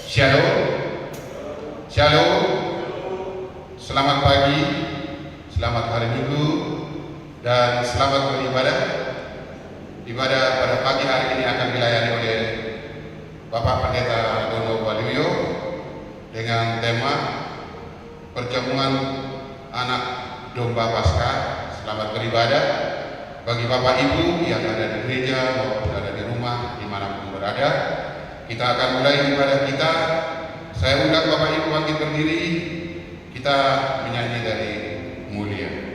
Shalom, Shalom, selamat pagi, selamat hari Minggu, dan selamat beribadah. Ibadah pada pagi hari ini akan dilayani oleh Bapak Pendeta Dono Waluyo dengan tema perjamuan anak domba Paskah. Selamat beribadah bagi Bapak Ibu yang ada di gereja maupun ada di rumah dimanapun berada. Kita akan mulai ibadah kita. Saya undang Bapak Ibu bangkit berdiri. Kita menyanyi dari Mulia. Mulia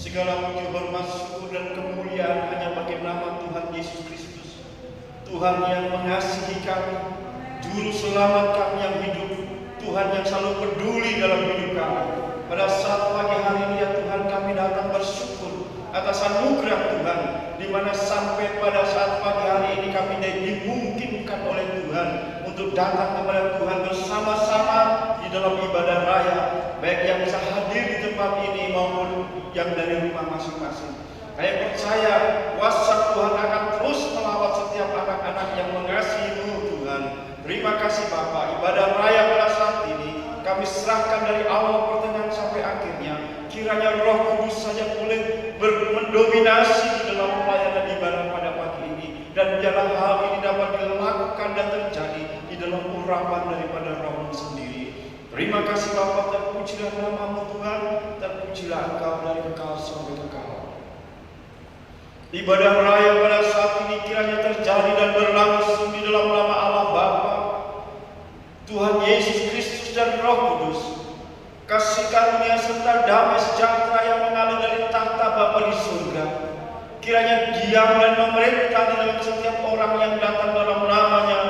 Segala puji, hormat, syukur dan kemuliaan hanya bagi nama Tuhan Yesus Kristus, Tuhan yang mengasihi kami, Juru Selamat kami yang hidup, Tuhan yang selalu peduli dalam hidup kami. Pada saat pagi hari ini ya Tuhan, kami datang bersyukur atas anugerah Tuhan, di mana sampai pada saat pagi hari ini kami dimungkinkan oleh Tuhan untuk datang kepada Tuhan bersama-sama di dalam ibadah raya, baik yang bisa hadir di tempat ini maupun yang dari rumah masing-masing. Saya percaya kuasa Tuhan akan terus melawat setiap anak-anak yang mengasihi-Mu Tuhan. Terima kasih Bapa. Ibadah raya pada saat ini kami serahkan dari awal pertengahan sampai akhirnya. Kiranya Roh Kudus saja boleh mendominasi di dalam pelayanan ibadah pada pagi ini, dan biarlah hal ini dapat dilakukan dan terjadi di dalam urapan daripada Roh-Mu sendiri. Terima kasih Bapa, terpujilah nama-Mu Tuhan, terpujilah Engkau dari kekal sampai kekal. Ibadah raya pada saat ini kiranya terjadi dan berlangsung di dalam nama Allah Bapa, Tuhan Yesus Kristus dan Roh Kudus. Kasih karunia serta damai sejahtera yang mengalir dari tahta Bapa di surga, kiranya diam dan memerintah di dalam setiap orang yang datang dalam nama-Nya,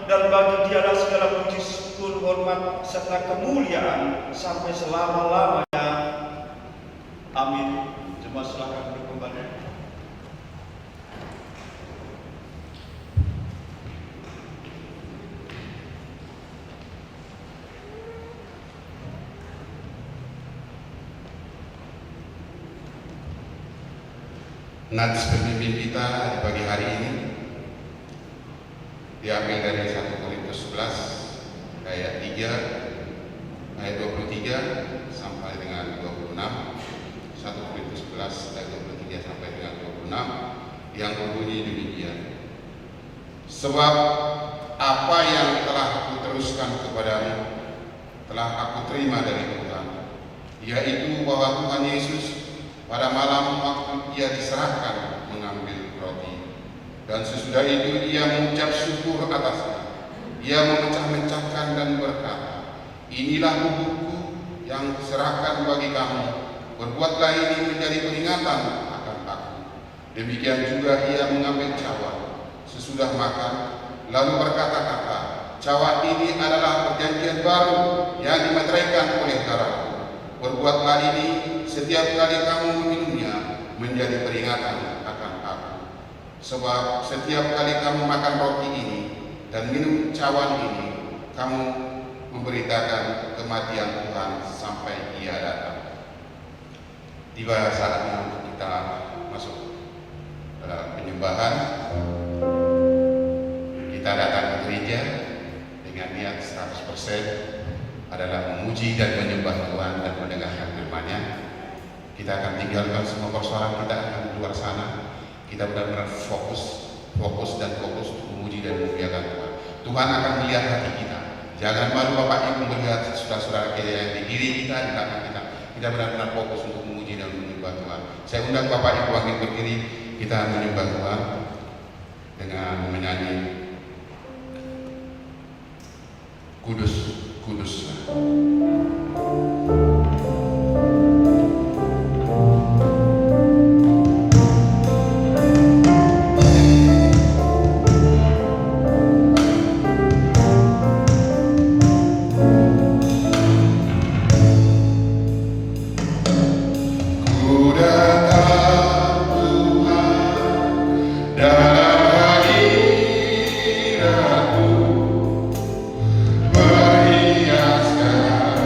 dan bagi Dialah segala puji, syukur, hormat serta kemuliaan sampai selama-lamanya. Amin. Jemaat silakan duduk kembali. Nats pemimpin kita di pagi hari ini diambil dari 1 Korintus 11 ayat 3 ayat 23 sampai dengan 26. 1 Korintus 11 ayat 23 sampai dengan 26 yang berbunyi demikian. Sebab apa yang telah aku teruskan kepadamu telah aku terima dari Tuhan, yaitu bahwa Tuhan Yesus pada malam waktu Ia diserahkan mengambil roti, dan sesudah itu Ia mengucap syukur atasnya. Ia memecah-mecahkan dan berkata, inilah tubuhku yang diserahkan bagi kamu. Berbuatlah ini menjadi peringatan akan aku. Demikian juga Ia mengambil cawan sesudah makan, lalu berkata-kata, cawan ini adalah perjanjian baru yang dimeteraikan oleh darahku. Berbuatlah ini setiap kali kamu meminumnya menjadi peringatan akan aku. Sebab setiap kali kamu makan roti ini dan minum cawan ini, kamu memberitakan kematian Tuhan sampai Ia datang. Tiba saatnya untuk kita masuk dalam penyembahan. Kita datang ke gereja dengan niat 100% adalah memuji dan menyembah Tuhan dan mendengarkan firman-Nya. Kita akan tinggalkan semua persoalan kita akan di luar sana. Kita benar-benar fokus untuk memuji dan memuliakan Tuhan. Tuhan akan melihat hati kita. Jangan malu Bapak Ibu melihat saudara-saudara kita yang di kiri kita, di belakang kita. Kita benar-benar fokus untuk memuji dan menyembah Tuhan. Saya undang Bapak Ibu bangkit berdiri, kita menyembah Tuhan dengan menyanyi Kudus, Kudus. Berhiaskan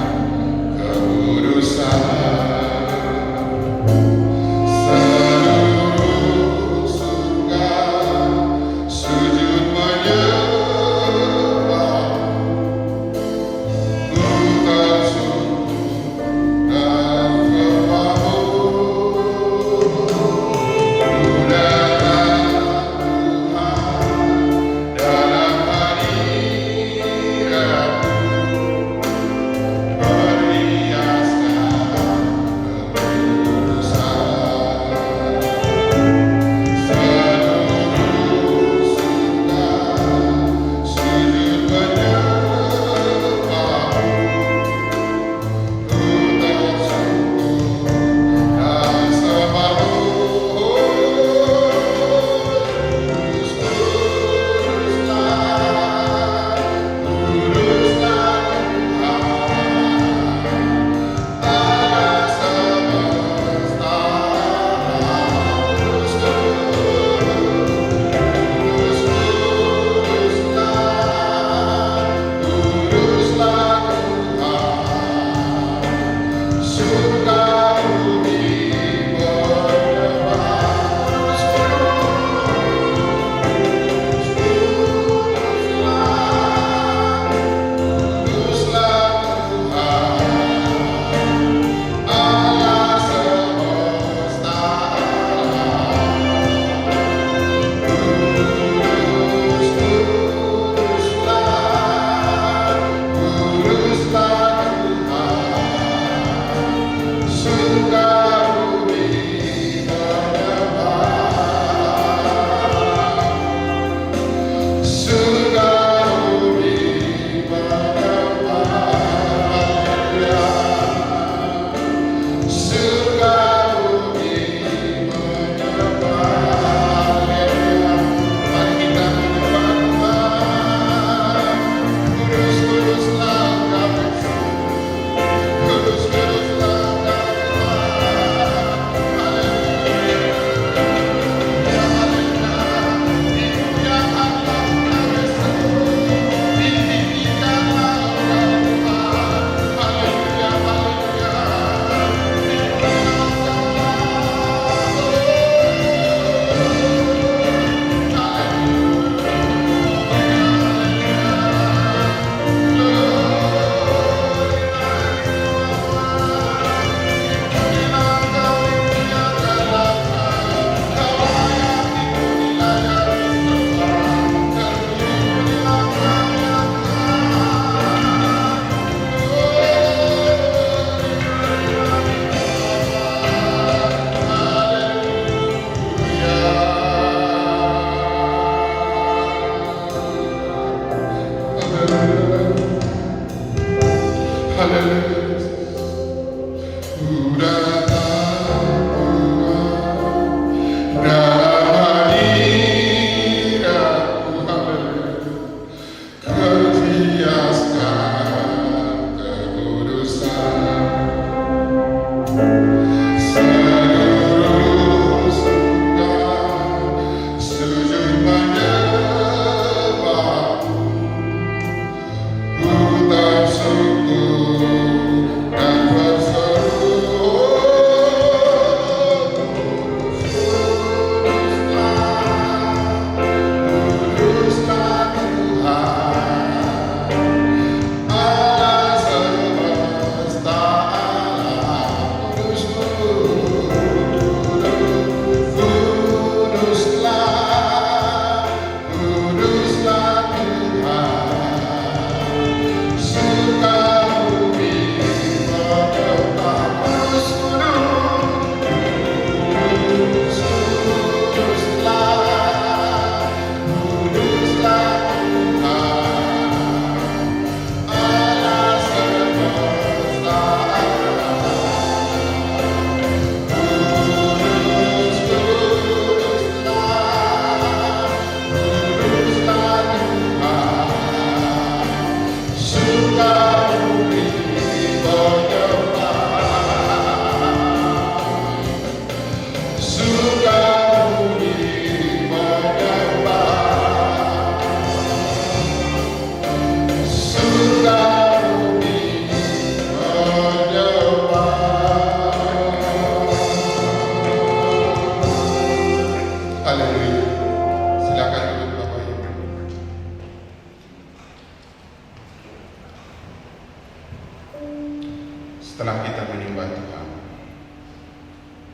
Setelah kita menyembah Tuhan,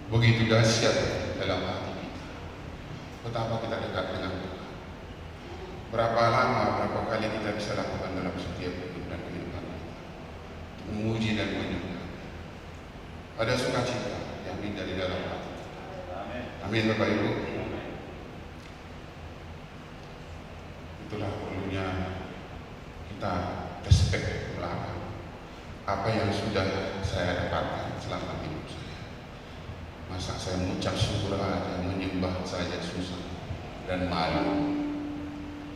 begitu dahsyat dalam hati kita, betapa kita dekat dengan Tuhan. Berapa lama, berapa kali kita bisa lakukan dalam setiap hidup dan kehidupan kita, memuji dan menyembah. Ada sukacita yang indah di dalam hati. Amin, Bapak Ibu. Itulah perlunya kita respect belakang apa yang sudah saya dapatkan selama hidup saya. Masa saya mengucap syukur aja, menyembah saja susah dan malu.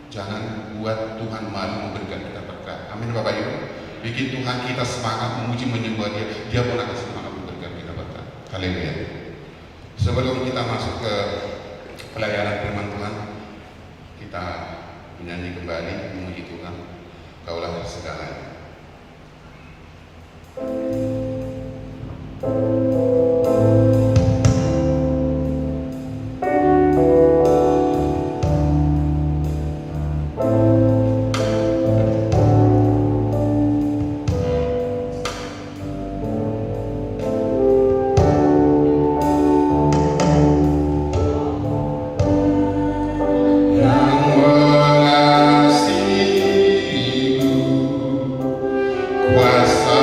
Jangan buat Tuhan malu memberikan kita berkat. Amin, Bapak Ibu. Bikin Tuhan kita semangat memuji menyembah Dia. Dia pun akan semangat memberikan kita berkat. Haleluya. Sebelum kita masuk ke pelayanan firman Tuhan, kita menyanyi kembali memuji Tuhan. Kaulah segalanya. Kuasa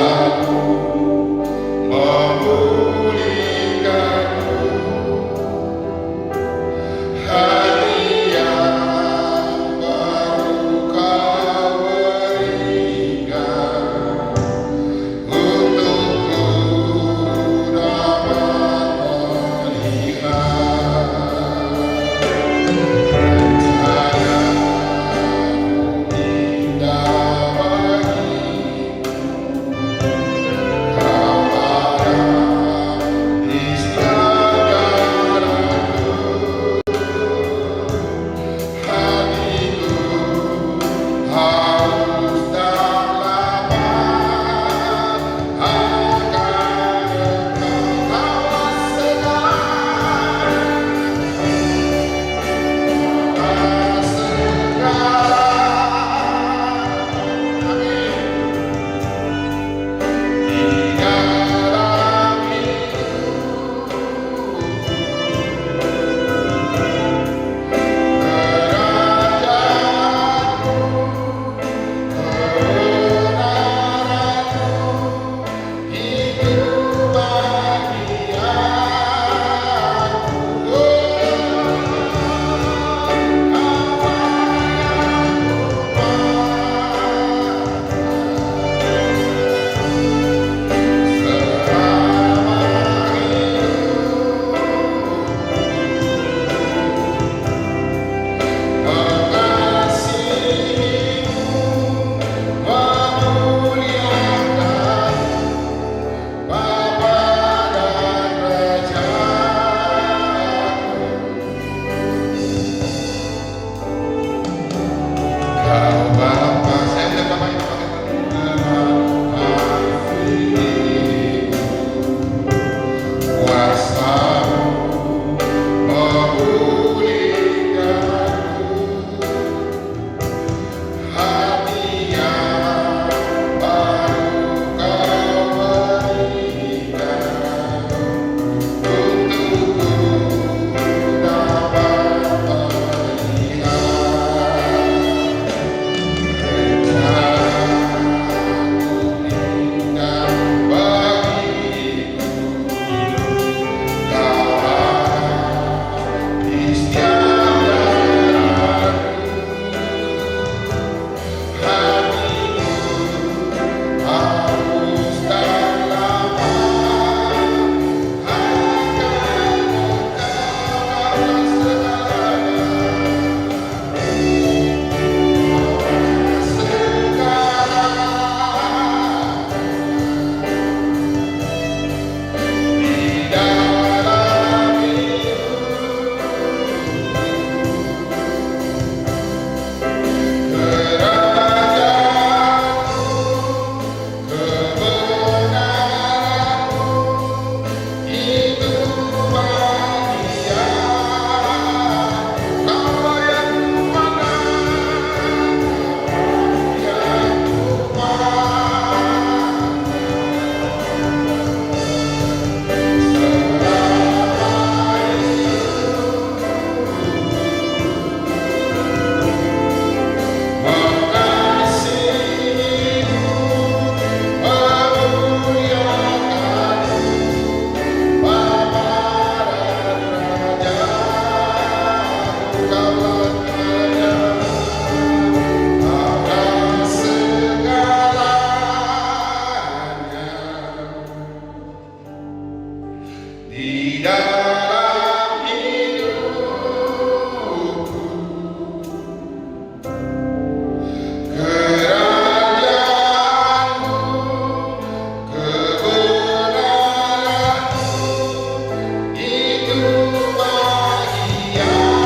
di dalam hidupku. Kerajaanmu, kebenaranmu, itu bahagiaku.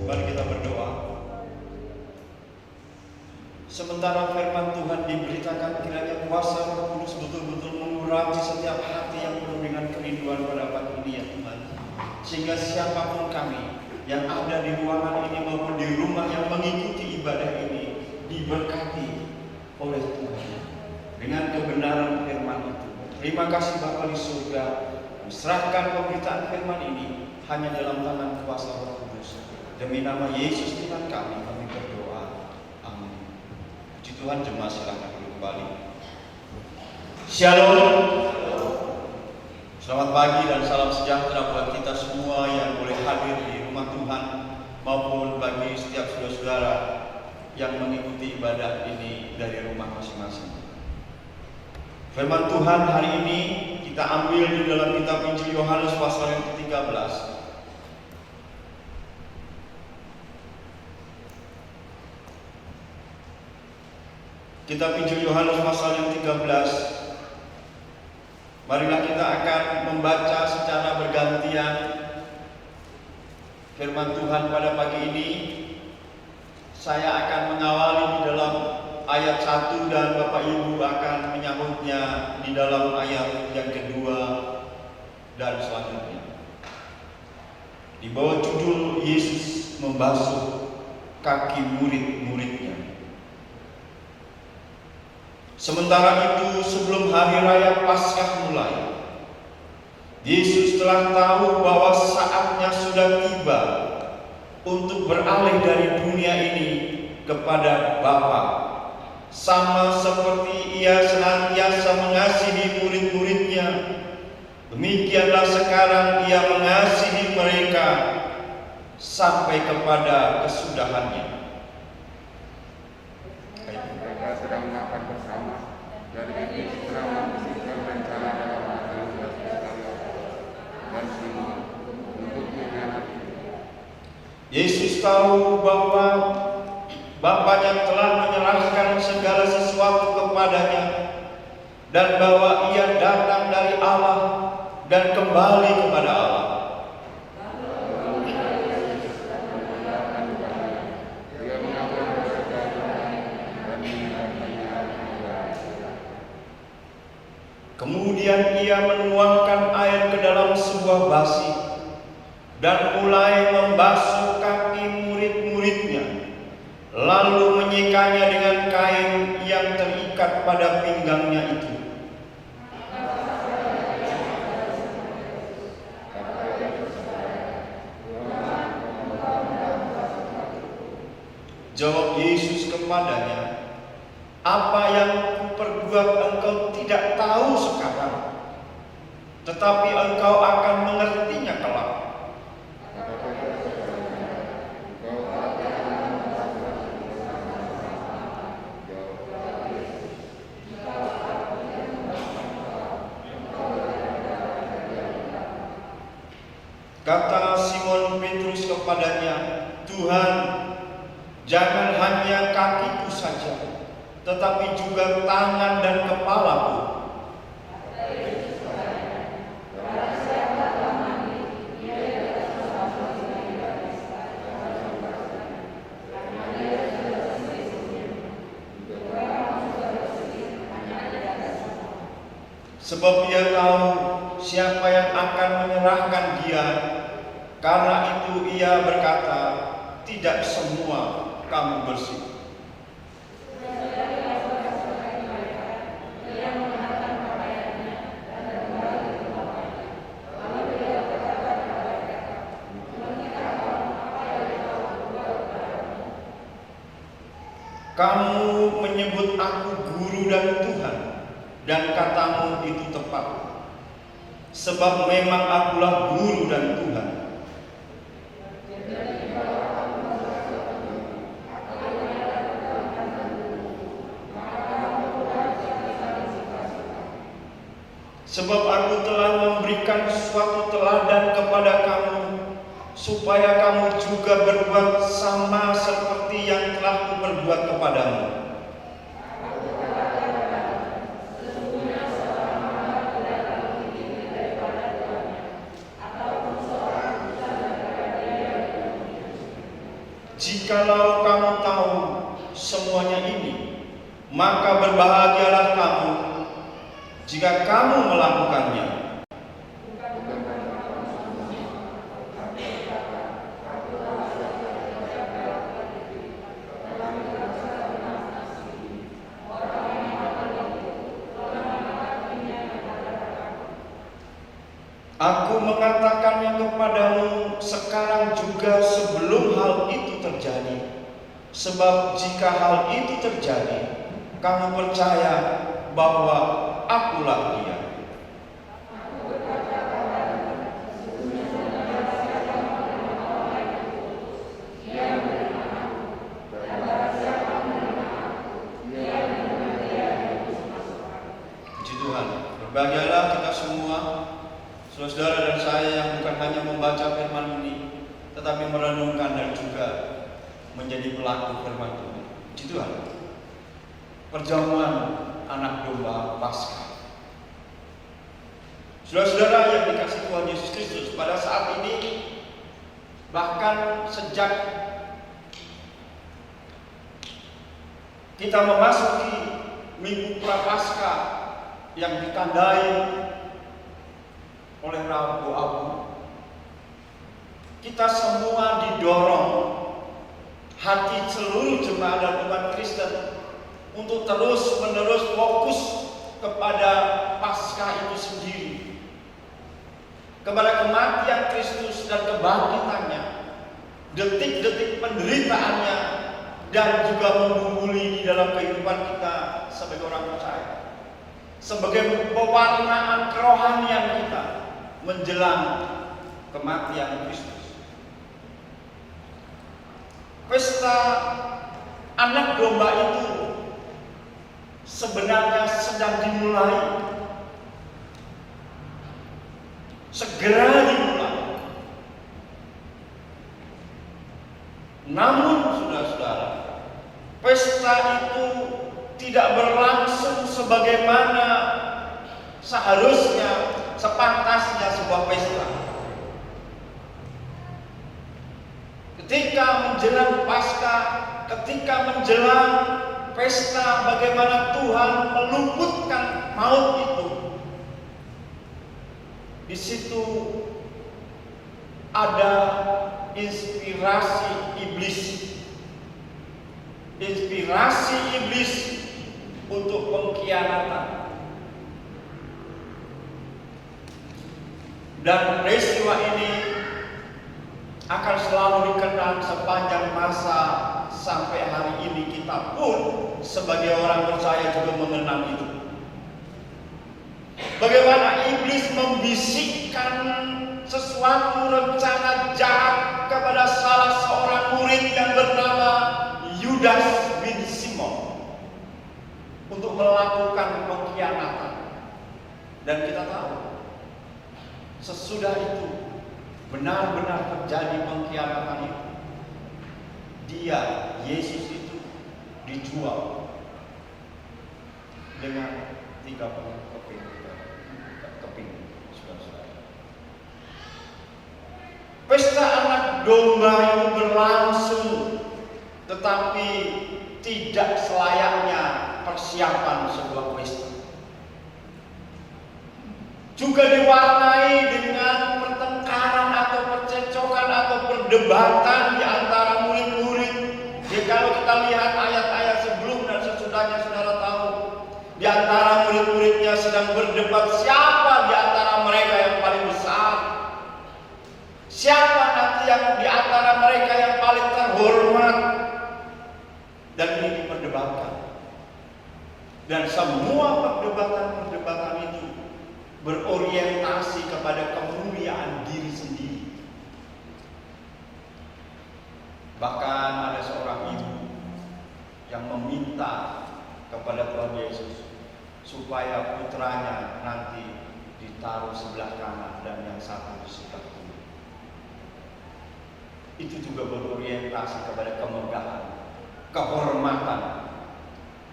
Mari kita berdoa. Sementara firman Tuhan diberitakan, kiranya kuasa Roh Kudus betul-betul mengurangi setiap hati yang penuh dengan kerinduan pada pagi ini ya Tuhan. Sehingga siapapun kami yang ada di ruangan ini maupun di rumah yang mengikuti ibadah ini diberkati oleh Tuhan dengan kebenaran firman itu. Terima kasih Bapa di surga. Serahkan pemberitaan firman ini hanya dalam tangan kuasa Roh Kudus. Demi nama Yesus Tuhan kami berdoa. Amin. Puji Tuhan, jemaat silakan duduk kembali. Shalom. Selamat pagi dan salam sejahtera buat kita semua yang boleh hadir di rumah Tuhan maupun bagi setiap saudara-saudara yang mengikuti ibadah ini dari rumah masing-masing. Firman Tuhan hari ini kita ambil di dalam kitab Injil Yohanes pasal yang ke-13. Kitab Injil Yohanes pasal yang 13. Marilah kita akan membaca secara bergantian firman Tuhan pada pagi ini. Saya akan mengawali di dalam ayat 1 dan Bapak Ibu akan menyambutnya di dalam ayat yang kedua dan selanjutnya. Di bawah judul Yesus membasuh kaki murid-muridnya. Sementara itu, sebelum hari raya Paskah mulai, Yesus telah tahu bahwa saatnya sudah tiba untuk beralih dari dunia ini kepada Bapa. Sama seperti Ia senantiasa mengasihi murid-muridnya, demikianlah sekarang Ia mengasihi mereka sampai kepada kesudahannya. Mereka sedang makan bersama dan Yesus sedang membisikkan rencana dalam hati Yudas Iskariot dan Simon untuk mengkhianati. Yesus tahu bahwa Bapaknya telah menyerahkan segala sesuatu kepadanya dan bahwa Ia datang dari Allah dan kembali kepada Allah. Kemudian Ia menuangkan air ke dalam sebuah basi dan mulai membasuh kaki murid-muridnya, lalu menyikanya dengan kain yang terikat pada pinggangnya itu. Jawab Yesus kepadanya, "Apa yang kuperbuat engkau tidak tahu sekarang, tetapi engkau akan mengertinya kelak." Kata Simon Petrus kepadanya, "Tuhan, Jangan hanya kakiku saja, tetapi juga tangan dan kepalaku. Sebab Dia tahu siapa yang akan menyerahkan Dia. Karena itu Ia berkata, tidak semua kamu bersih. Kamu menyebut aku guru dan Tuhan, dan katamu itu tepat. Sebab memang akulah guru dan Tuhan. Sebab aku telah memberikan suatu teladan kepada kamu, supaya kamu juga berbuat sama seperti yang telah kuperbuat kepadamu. Jikalau kamu tahu semuanya ini, maka berbahagialah kamu jika kamu melakukannya. Aku mengatakannya kepadamu sekarang juga sebelum hal itu terjadi. Sebab jika hal itu terjadi, kamu percaya bahwa akulah Dia. Puji Tuhan, berbahagialah kita semua, saudara dan saya, yang bukan hanya membaca firman ini, tetapi merenungkan dan juga menjadi pelaku firman Tuhan. Puji Tuhan. Perjamuan anak domba Paskah. Saudara-saudara yang dikasihi Tuhan Yesus Kristus, pada saat ini, bahkan sejak kita memasuki Minggu Prapaskah yang ditandai oleh Rabu Abu, kita semua didorong, hati seluruh jemaat dan umat Kristen, untuk terus-menerus fokus kepada Paskah itu sendiri, kepada kematian Kristus dan kebangkitannya, detik-detik penderitaannya, dan juga menggumuli di dalam kehidupan kita sebagai orang percaya, sebagai pewarnaan kerohanian kita menjelang kematian Kristus. Pesta anak domba itu sebenarnya sedang dimulai, segera dimulai. Namun saudara-saudara, pesta itu tidak berlangsung sebagaimana seharusnya, sepantasnya sebuah pesta. Ketika menjelang Paskah, ketika menjelang pesta bagaimana Tuhan meluputkan maut itu, di situ ada inspirasi iblis untuk pengkhianatan. Dan peristiwa ini akan selalu dikenang sepanjang masa sampai hari ini. Kita pun sebagai orang percaya juga mengenang itu. Bagaimana iblis membisikkan sesuatu rencana jahat kepada salah seorang murid yang bernama Yudas bin Simon untuk melakukan pengkhianatan. Dan kita tahu, sesudah itu benar-benar terjadi pengkhianatan itu. dia, Yesus itu dijual dengan 30 keping, saudara-saudara. Pesta anak domba itu berlangsung, tetapi tidak selayaknya persiapan sebuah pesta. Juga diwarnai dengan pertengkaran atau percecokan atau perdebatan di antara murid-murid. Jadi kalau kita lihat ayat-ayat sebelum dan sesudahnya, saudara tahu, di antara murid-muridnya sedang berdebat siapa di antara mereka yang paling besar, siapa nanti yang di antara mereka yang paling terhormat, dan ini diperdebatkan. Dan semua perdebatan-perdebatan itu berorientasi kepada kemuliaan diri sendiri. Bahkan ada seorang ibu yang meminta kepada Tuhan Yesus supaya putranya nanti ditaruh sebelah kanan dan yang satu di sebelah kiri. Itu juga berorientasi kepada kemegahan, kehormatan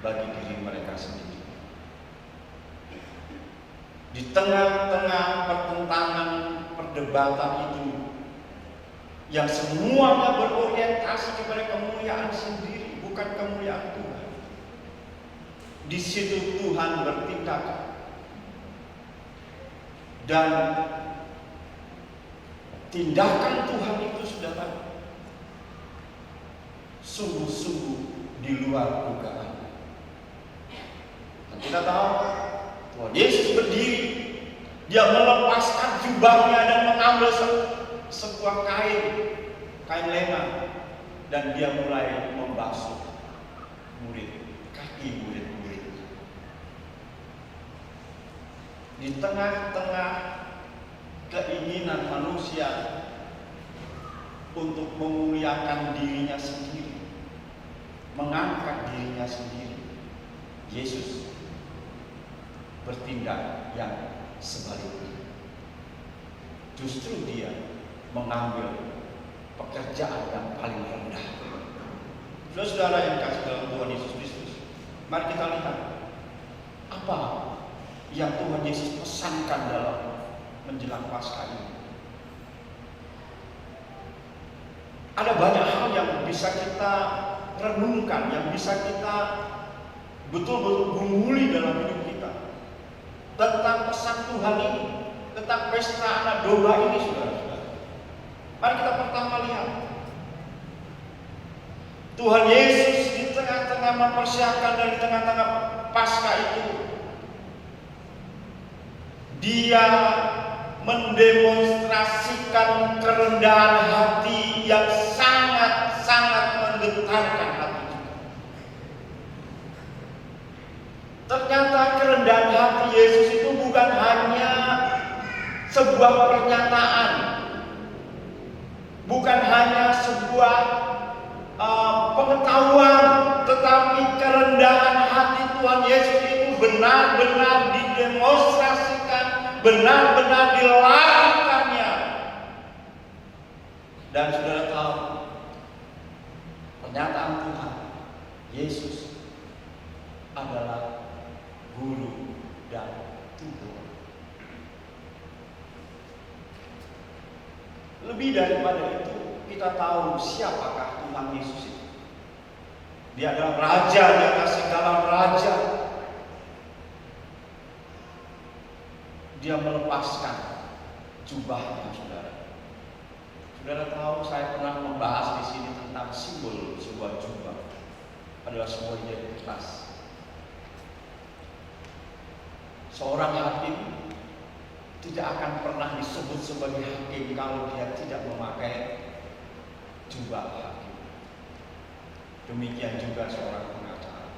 bagi diri mereka sendiri. Di tengah-tengah pertentangan perdebatan itu, yang semuanya berorientasi kepada kemuliaan sendiri, bukan kemuliaan Tuhan, di situ Tuhan bertindak. Dan tindakan Tuhan itu, saudara, sungguh-sungguh di luar dugaan. Dan kita tahu Tuhan Yesus berdiri, dia melepaskan jubahnya dan mengambil sebuah kain lena, dan dia mulai membasuh kaki murid-murid. Di tengah-tengah keinginan manusia untuk memuliakan dirinya sendiri, mengangkat dirinya sendiri, Yesus bertindak yang sebaliknya. Justru dia mengambil pekerjaan yang paling rendah. Saudara yang kasih dalam Tuhan Yesus Kristus, mari kita lihat apa yang Tuhan Yesus pesankan dalam menjelang Paskah ini. Ada banyak hal yang bisa kita renungkan, yang bisa kita betul-betul gumuli dalam hidup kita tentang pesan Tuhan ini, tentang pesta anak domba ini, saudara-saudara. Mari kita pertama lihat Tuhan Yesus di tengah-tengah mempersiapkan dan di tengah-tengah Paskah itu, dia mendemonstrasikan kerendahan hati yang sangat-sangat menggetarkan hati kita. Ternyata kerendahan hati Yesus itu bukan hanya sebuah pernyataan, bukan hanya sebuah pengetahuan, tetapi kerendahan hati Tuhan Yesus itu benar-benar didemonstrasikan, benar-benar dilakukannya. Dan saudara tahu, pernyataan Tuhan Yesus adalah guru dan tutor. Lebih daripada itu, kita tahu siapakah Tuhan Yesus itu. Dia adalah Raja di atas segala raja. Dia melepaskan jubahnya, saudara. Saudara tahu, saya pernah membahas di sini tentang simbol sebuah jubah adalah sebuah identitas. Seorang hakim tidak akan pernah disebut sebagai hakim kalau dia tidak memakai jubah hakim. Demikian juga seorang pengacara,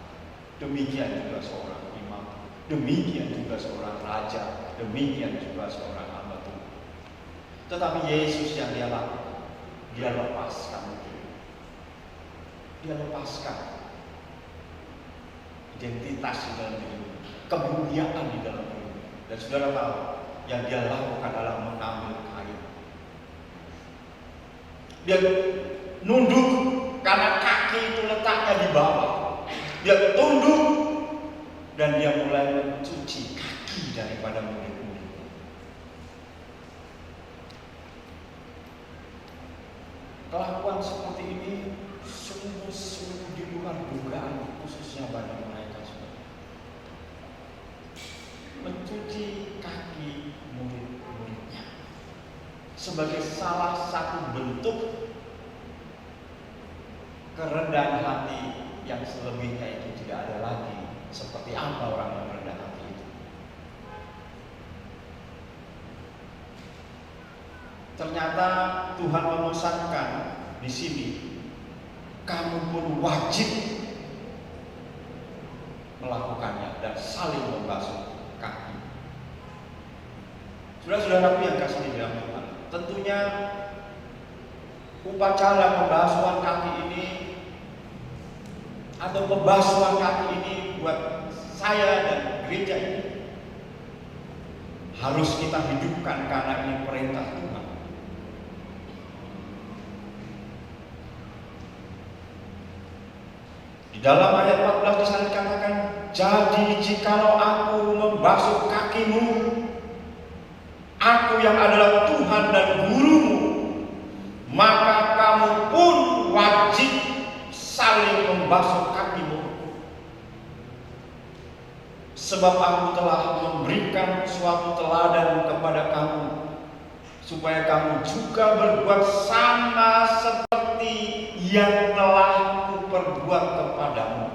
demikian juga seorang imam, demikian juga seorang raja, demikian juga seorang hamba Tuhan. Tetapi Yesus yang dia lakukan, dia lepaskan itu. Dia lepaskan identitas di dalam diri, kemuliaan di dalam diri. Dan saudara tahu, yang dia lakukan adalah mengambil kain. Dia nunduk karena di bawah. Dia tunduk dan dia mulai mencuci kaki daripada murid-murid. Kelakuan seperti ini sungguh-sungguh di luar dugaan, khususnya bagi mereka semua. Mencuci kaki murid-muridnya sebagai salah satu bentuk kerendahan hati yang selebihnya itu tidak ada lagi. Seperti apa orang yang rendah hati itu? Ternyata Tuhan memesankan di sini, kamu pun wajib melakukannya dan saling membasuh kaki. Saudara-saudaraku yang kasih di dalam Tuhan, tentunya upacara pembasuhan kaki ini atau pembasuhan kaki ini buat saya dan gereja ini harus kita hidupkan karena ini perintah Tuhan. Di dalam ayat 14 di sana dikatakan, jadi jikalau aku membasuh kakimu, aku yang adalah Tuhan dan gurumu, maka kamu pun wajib saling membasuh kakimu. Sebab aku telah memberikan suatu teladan kepada kamu, supaya kamu juga berbuat sama seperti yang telah kuperbuat kepadamu.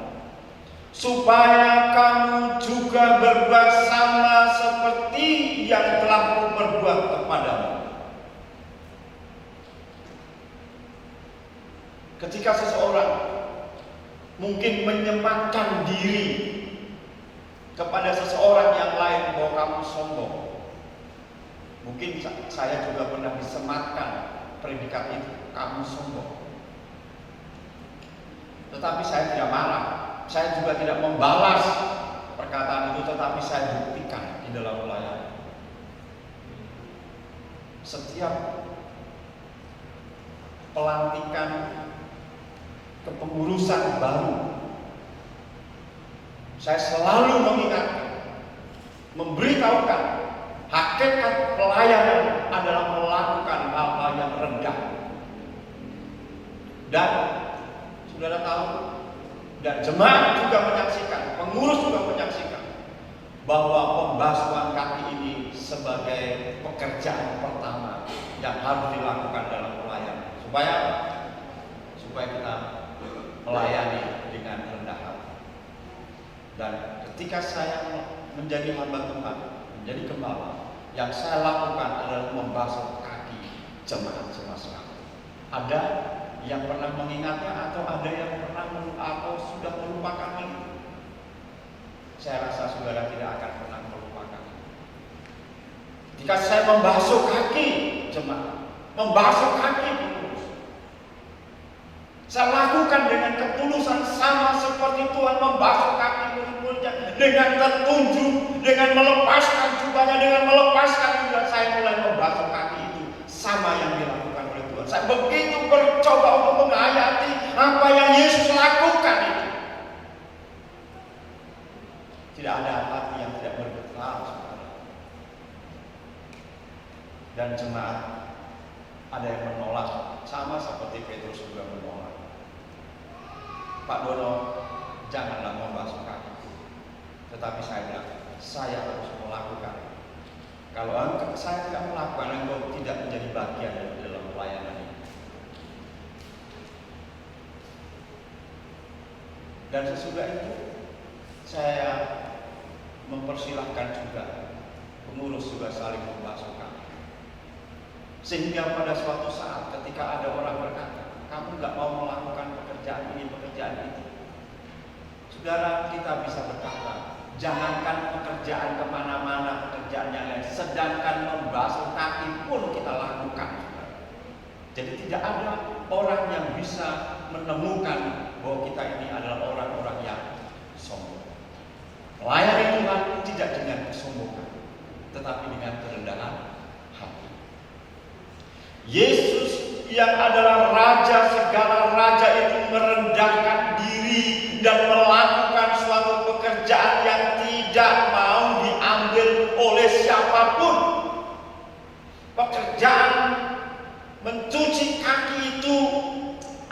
Supaya kamu juga berbuat sama seperti yang telah kuperbuat kepadamu. Ketika seseorang mungkin menyematkan diri kepada seseorang yang lain bahwa kamu sombong, mungkin saya juga pernah disematkan predikat itu, kamu sombong. Tetapi saya tidak marah, saya juga tidak membalas perkataan itu, tetapi saya buktikan di dalam pelayanan. Setiap pelantikan kepengurusan baru, saya selalu mengingatkan, memberitahukan hakikat pelayanan adalah melakukan hal-hal yang rendah. Dan saudara tahu, dan jemaat juga menyaksikan, pengurus juga menyaksikan bahwa pembasuhan kaki ini sebagai pekerjaan pertama yang harus dilakukan dalam pelayanan, supaya kita melayani dengan rendah hati. Dan ketika saya menjadi hamba Tuhan, menjadi gembala, yang saya lakukan adalah membasuh kaki jemaat-jemaat sekalian. Ada yang pernah mengingatnya atau ada yang pernah atau sudah melupakan ini? Saya rasa saudara tidak akan pernah melupakan. Ketika saya membasuh kaki jemaat, membasuh kaki pengurus, saya lakukan dengan ketulusan sama seperti Tuhan membasuh kaki murid-muridnya, dengan tertunjuk, dengan melepaskan jubahnya, dengan melepaskan juga saya mulai membasuh kaki itu sama yang dilakukan oleh Tuhan. Saya begitu bercoba untuk menghayati apa yang Yesus lakukan itu. Tidak ada hati yang tidak bergetar, saudara. Dan jemaat ada yang menolak, sama seperti Petrus juga menolak. Pak Dono, janganlah membasuh kaki. Tetapi saya bilang, saya harus melakukan. Kalau saya tidak melakukan, engkau tidak menjadi bagian dari dalam pelayanan ini. Dan sesudah itu, saya mempersilahkan juga pengurus juga saling membasuh kaki. Sehingga pada suatu saat ketika ada orang berkata, kamu nggak mau melakukan pekerjaan ini, pekerjaan itu, saudara, kita bisa berkata, jangankan pekerjaan kemana-mana, pekerjaan yang lain, sedangkan membasuh kaki pun kita lakukan. Jadi tidak ada orang yang bisa menemukan bahwa kita ini adalah orang-orang yang sombong. Melayani Tuhan tidak dengan kesombongan, tetapi dengan kerendahan hati. Yesus yang adalah raja segala raja itu merendahkan diri sekalipun. Pekerjaan mencuci kaki itu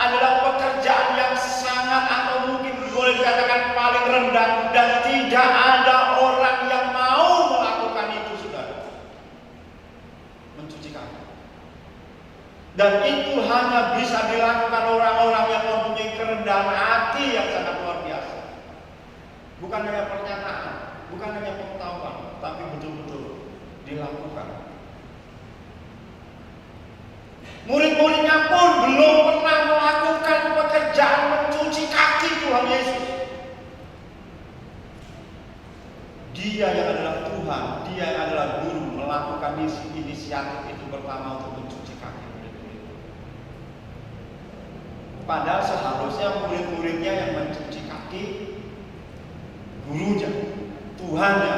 adalah pekerjaan yang sangat atau mungkin boleh dikatakan paling rendah, dan tidak ada orang yang mau melakukan itu, saudara. Mencuci kaki. Dan itu hanya bisa dilakukan orang-orang yang mempunyai kerendahan hati yang sangat luar biasa. Bukan hanya pernyataan, bukan hanya pengetahuan, tapi betul-betul dilakukan. Murid-muridnya pun belum pernah melakukan pekerjaan mencuci kaki Tuhan Yesus. Dia yang adalah Tuhan, dia yang adalah guru, melakukan inisiatif itu pertama untuk mencuci kaki murid-murid. Padahal seharusnya murid-muridnya yang mencuci kaki gurunya, Tuhannya,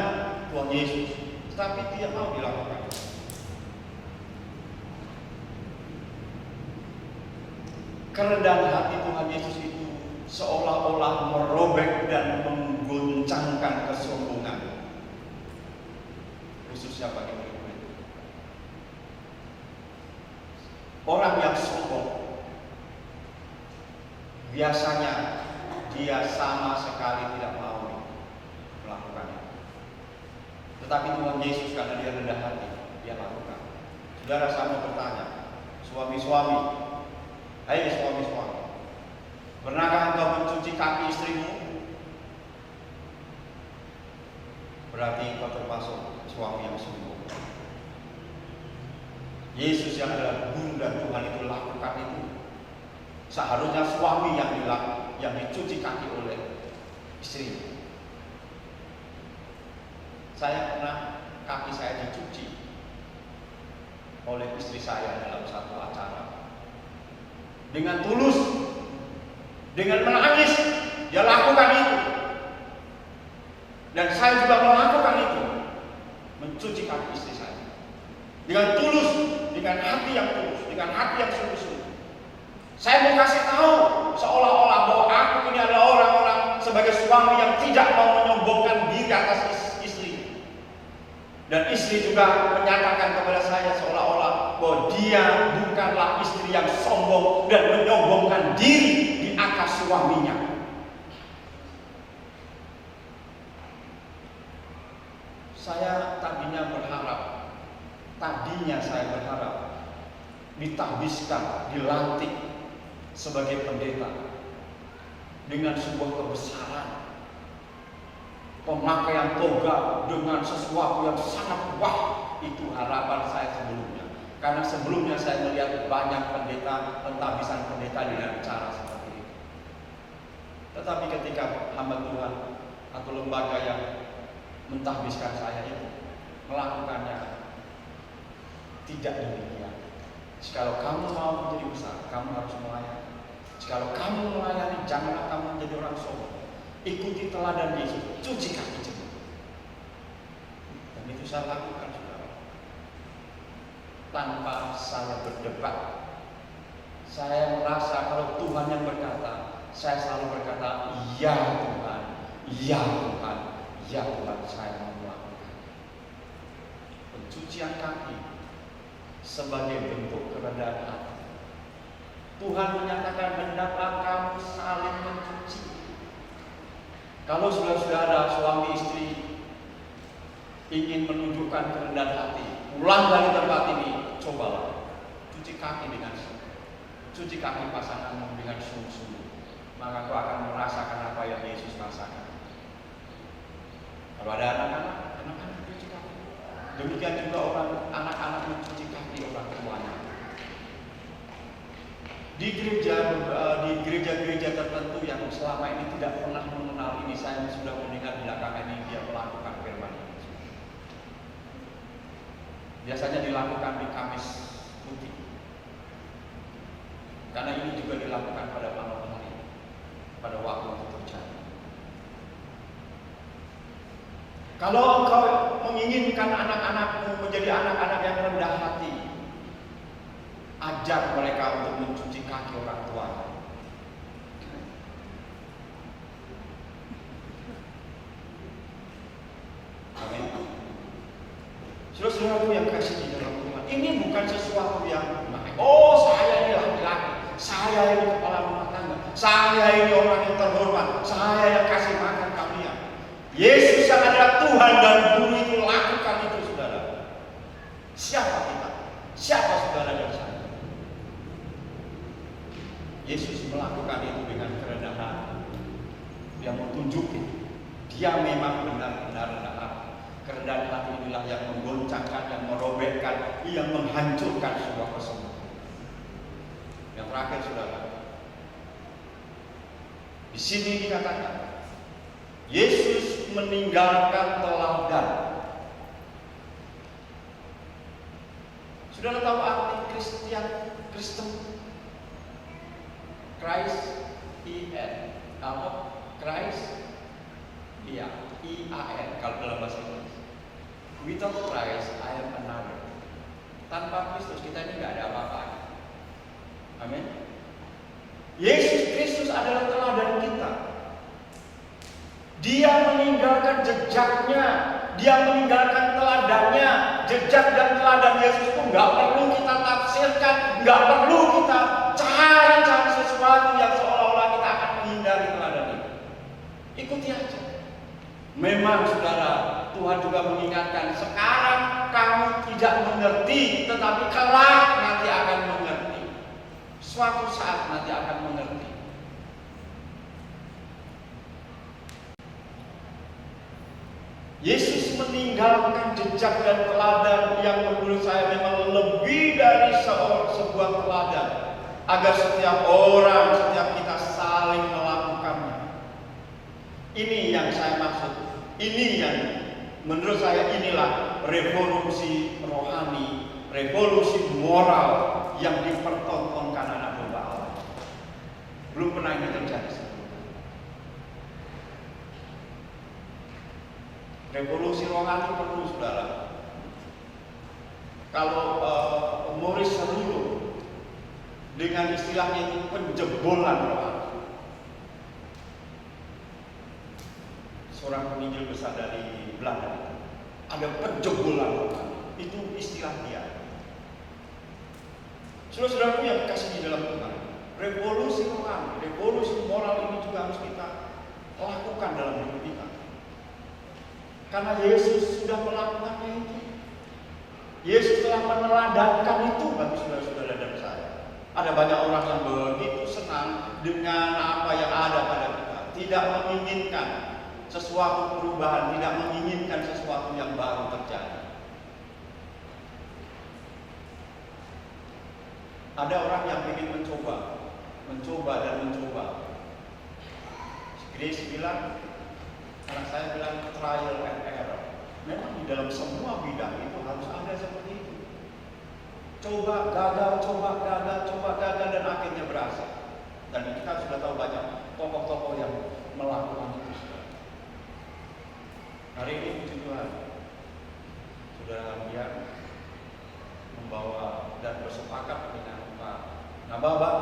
Tuhan Yesus. Tetapi tidak mau dilakukan. Kerendahan hati Tuhan Yesus itu seolah-olah merobek dan menggoncangkan kesombongan, khususnya bagi murid-murid. Orang yang sombong biasanya dia sama sekali tidak mau melakukannya. Tetapi Tuhan Yesus karena dia rendah hati, dia lakukan. Saudara, saya mau bertanya, suami-suami, hai suami-suami, pernahkah engkau mencuci kaki istrimu? Berarti engkau termasuk suami yang sombong. Yesus yang adalah guru dan Tuhan itu lakukan itu. Seharusnya suami yang dicuci kaki oleh istrinya. Saya pernah kaki saya dicuci oleh istri saya dalam satu acara. Dengan tulus, dengan menangis, dia lakukan itu. Dan saya juga melakukan itu, mencuci kaki istri saya. Dengan tulus, dengan hati yang tulus, dengan hati yang sungguh-sungguh. Saya mau kasih tahu seolah-olah bahwa aku ini adalah orang-orang sebagai suami yang tidak mau menyombongkan diri atas istri. Dan istri juga menyatakan kepada saya seolah-olah bahwa dia bukanlah istri yang sombong dan menyombongkan diri di atas suaminya. Saya tadinya berharap ditahbiskan, dilantik sebagai pendeta dengan sebuah kebesaran, pemakaian toga dengan sesuatu yang sangat wah. Itu harapan saya sebelumnya, karena sebelumnya saya melihat banyak pendeta, pentahbisan pendeta dengan cara seperti itu. Tetapi ketika hamba Tuhan atau lembaga yang mentahbiskan saya itu melakukannya tidak demikian. Jikalau kamu mau menjadi besar, kamu harus melayani. Jikalau kamu melayani, janganlah kamu menjadi orang sombong. Ikuti teladan Yesus, cuci kaki jemaat. Dan itu saya lakukan, saudara. Tanpa saya berdebat. Saya merasa kalau Tuhan yang berkata, saya selalu berkata, ya Tuhan, ya Tuhan, ya Tuhan, saya mau melakukan. Pencucian kaki sebagai bentuk kerendahan hati. Tuhan menyatakan, hendaklah kamu saling mencuci. Kalau saudara-saudara, suami istri ingin menunjukkan kerendahan hati, pulang dari tempat ini, cobalah cuci kaki cuci kaki pasanganmu dengan sungguh-sungguh, maka kau akan merasakan apa yang Yesus rasakan. Kalau ada anak-anak cuci kaki. Demikian juga anak-anak mencuci kaki orang tuanya. Di gereja-gereja tertentu yang selama ini tidak pernah mengenal ini, saya sudah mendengar belakangan ini dia melakukan firman ini. Biasanya dilakukan di Kamis Putih, karena ini juga dilakukan pada malam hari, pada waktu itu terjadi. Kalau engkau menginginkan anak-anakmu menjadi anak-anak yang rendah hati, ajar mereka untuk mencuci kaki orang tuanya. Amin. Saudara-saudaraku yang kasih di dalam Tuhan, ini bukan sesuatu yang oh saya ini laki-laki, saya ini kepala rumah tangga, saya ini orang yang terhormat, saya yang kasih makan kalian. Yesus yang adalah Tuhan dan Guru itu lakukan itu, saudara. Siapa kita? Siapa saudara dan saya? Yesus melakukan itu dengan kerendahan. Dia mau tunjukin dia memang benar-benar rendah hati. Kerendahan hati inilah yang menggoncangkan, yang merobekkan, yang menghancurkan sebuah kesombongan. Yang terakhir, saudara, di sini dikatakan Yesus meninggalkan teladan. Saudara tahu arti Kristen? Christ, I-N, apa? Christ, iya, I-A-N kalau dalam bahasa Inggris. Without Christ, I am another. Tanpa Kristus kita ini nggak ada apa-apa. Amin. Yesus Kristus adalah teladan kita. Dia meninggalkan jejaknya, dia meninggalkan teladannya. Jejak dan teladan Yesus itu nggak perlu kita tafsirkan, nggak perlu kita cari sesuatu yang seolah-olah kita akan menghindari teladan itu. Ikuti aja. Memang saudara, Tuhan juga mengingatkan, sekarang kamu tidak mengerti, tetapi kelak nanti akan mengerti. Suatu saat nanti akan mengerti. Yesus meninggalkan jejak dan teladan yang menurut saya memang lebih dari sebuah teladan, agar setiap orang, setiap kita saling melakukannya. Ini yang saya maksud. Ini yang menurut saya inilah revolusi rohani, revolusi moral yang dipertontonkan anak domba Allah. Belum pernah ini terjadi. Revolusi rohani perlu, saudara. Kalau Maurice Cerullo dengan istilahnya itu penjebolan rohani. Seorang penginjil besar dari Belanda, ada penjebolan rohani. Itu istilah dia. Saudara-saudaraku yang dikasih di dalam Tuhan, revolusi rohani, revolusi moral ini juga harus kita lakukan dalam hidup kita. Karena Yesus sudah melakukannya itu. Yesus telah meneladankan itu bagi saudara-saudara dan saya. Ada banyak orang yang begitu senang dengan apa yang ada pada kita, tidak menginginkan sesuatu perubahan, tidak menginginkan sesuatu yang baru terjadi. Ada orang yang ingin mencoba dan mencoba. Grace bilang, anak saya bilang trial and error. Memang di dalam semua bidang itu harus ada seperti itu. Coba gagal, dan akhirnya berhasil. Dan kita sudah tahu banyak tokoh-tokoh yang melakukan itu. Hari ini puji Tuhan, saudara dia membawa dan bersepakat dengan Pak Nababa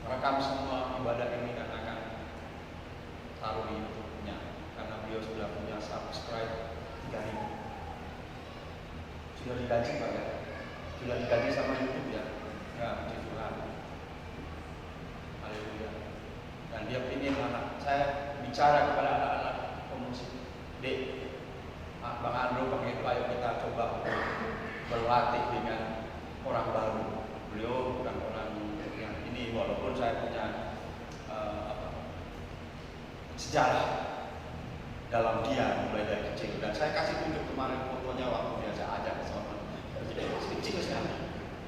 merekam semua ibadah ini dan akan taruh di YouTube-nya, karena beliau sudah punya subscribe 3.000. Sudah digaji Pak ya? Sudah digaji sama YouTube ya? Ya, puji Tuhan. Haleluya. Dan dia ingin anak saya bicara kepada anak-anak pemusik. Dek, Bang Andro, Bang Edo, ayo kita coba berlatih dengan orang baru. Beliau bukan orang yang ini, walaupun saya punya sejarah dalam dia mulai dari kecil, dan saya kasih tunjuk kemarin fotonya waktu dia saya ajak ke sana kecil sekali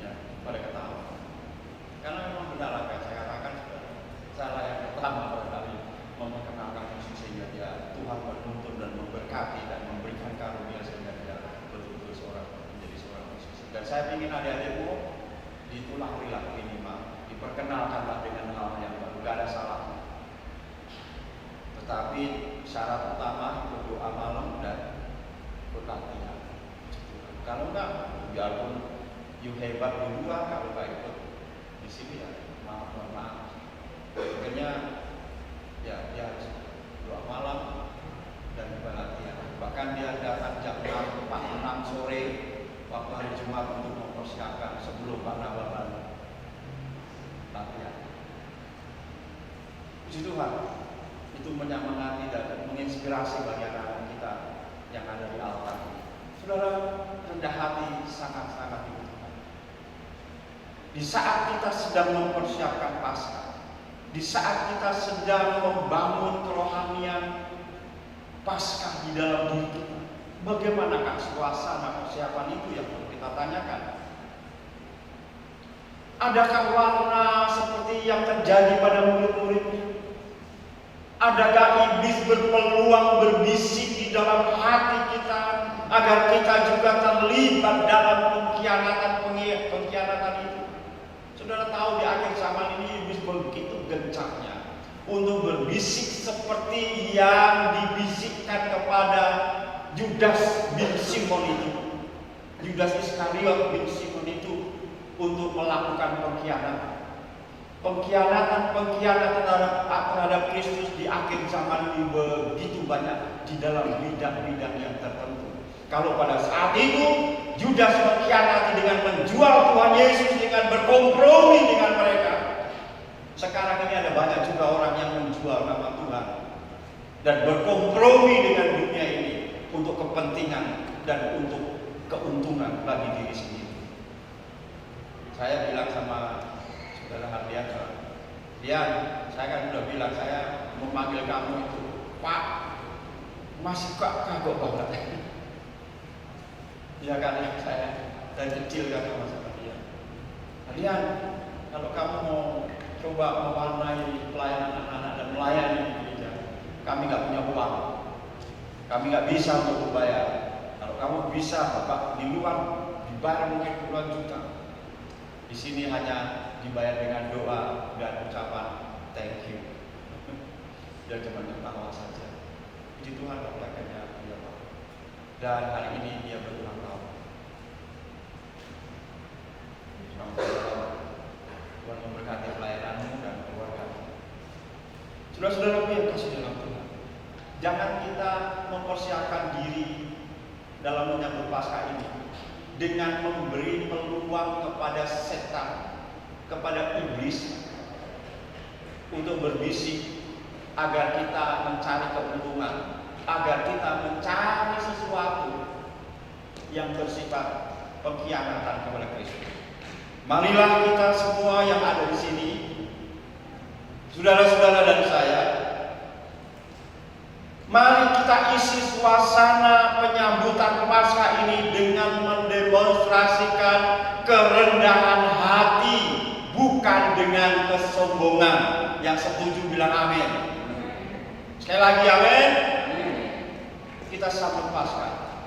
ya, pada ketawa karena memang benar apa yang saya katakan, salah yang pertama barangkali memperkenalkan musik sehingga dia Tuhan menuntun dan memberkati dan memberikan karunia sehingga dia betul-betul menjadi seorang musisi. Dan saya ingin adik-adikmu ditulahrilah minimal, diperkenalkanlah dengan hal yang baru, gak ada salahnya. Tetapi syarat utama berdoa malam dan berlatihan. Kalau enggak, biarpun you hebat di luar, kalau enggak ikut di sini ya maaf. Makanya ya dia harus doa malam dan berlatihan. Bahkan dia datang jam 6 sore itu menyemangati dan menginspirasi bagi anak-anak kita yang ada di altar. Saudara, rendah hati sangat-sangat dibutuhkan. Di saat kita sedang mempersiapkan Paskah, di saat kita sedang membangun kerohanian Paskah di dalam diri kita, bagaimanakah suasana persiapan itu yang perlu kita tanyakan? Adakah warna seperti yang terjadi pada murid-muridnya? Adakah iblis berpeluang berbisik di dalam hati kita agar kita juga terlibat dalam pengkhianatan itu? Saudara tahu di akhir zaman ini iblis begitu gencangnya untuk berbisik seperti yang dibisikkan kepada Judas bin Simon itu. Judas Iskariot bin Simon itu untuk melakukan pengkhianatan terhadap Kristus di akhir zaman ini begitu banyak di dalam bidang-bidang yang tertentu. Kalau pada saat itu Judas mengkhianati dengan menjual Tuhan Yesus, dengan berkompromi dengan mereka. Sekarang ini ada banyak juga orang yang menjual nama Tuhan dan berkompromi dengan dunia ini untuk kepentingan dan untuk keuntungan bagi diri sendiri. Saya bilang sama saudara Hardian, Dian, saya kan sudah bilang saya memanggil kamu itu Pak, masih kagok banget. Ya kan, saya dari kecil kan sama dia. Hardian, kalau kamu mau coba mewarnai pelayanan anak-anak dan melayani gereja, kami nggak punya uang, kami nggak bisa untuk membayar. Kalau kamu bisa, Bapak di luar dibayar mungkin puluhan juta. Di sini hanya dibayar dengan doa dan ucapan thank you. Dan cuma ketawa saja. Puji Tuhan berkatnya dia Pak. Dan hari ini dia berulang tahun. Tuhan memberkati pelayananmu dan keluargamu. Saudara-saudaraku yang kasih dalam Tuhan, jangan kita mempersiapkan diri dalam menyambut Paskah ini dengan memberi peluang kepada setan, kepada iblis untuk berbisik agar kita mencari keuntungan, agar kita mencari sesuatu yang bersifat pengkhianatan kepada Kristus. Marilah kita semua yang ada di sini, saudara-saudara dan saya, mari kita isi suasana penyambutan Paskah ini dengan mendemonstrasikan kerendahan hati, bukan dengan kesombongan. Yang setuju bilang amin. Sekali lagi amin. Kita sambut Paskah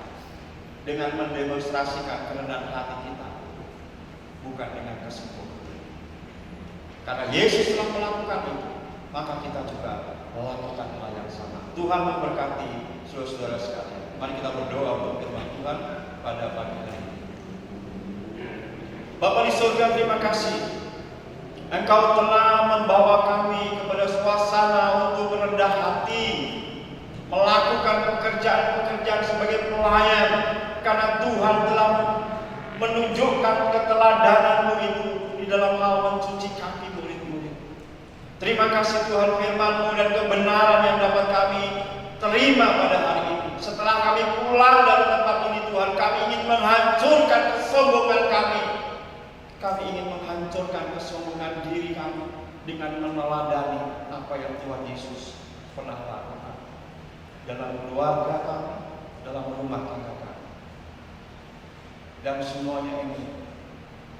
dengan mendemonstrasikan kerendahan hati kita, bukan dengan kesombongan. Karena Yesus telah melakukan itu, maka kita juga melakukan hal yang sama. Tuhan memberkati saudara-saudara sekalian. Mari kita berdoa untuk firman Tuhan pada pagi hari ini. Bapa di surga, terima kasih Engkau telah membawa kami kepada suasana untuk rendah hati, melakukan pekerjaan-pekerjaan sebagai pelayan, karena Tuhan telah menunjukkan keteladanan-Mu itu di dalam hal mencuci kaki murid-murid. Terima kasih Tuhan, firman-Mu dan kebenaran yang dapat kami terima pada hari ini. Setelah kami pulang dari tempat ini Tuhan, kami ingin menghancurkan kesombongan kami. Kami ingin menghancurkan kesombongan diri kami dengan meneladani apa yang Tuhan Yesus pernah lakukan dalam keluarga kami, dalam rumah tangga kami. Dan semuanya ini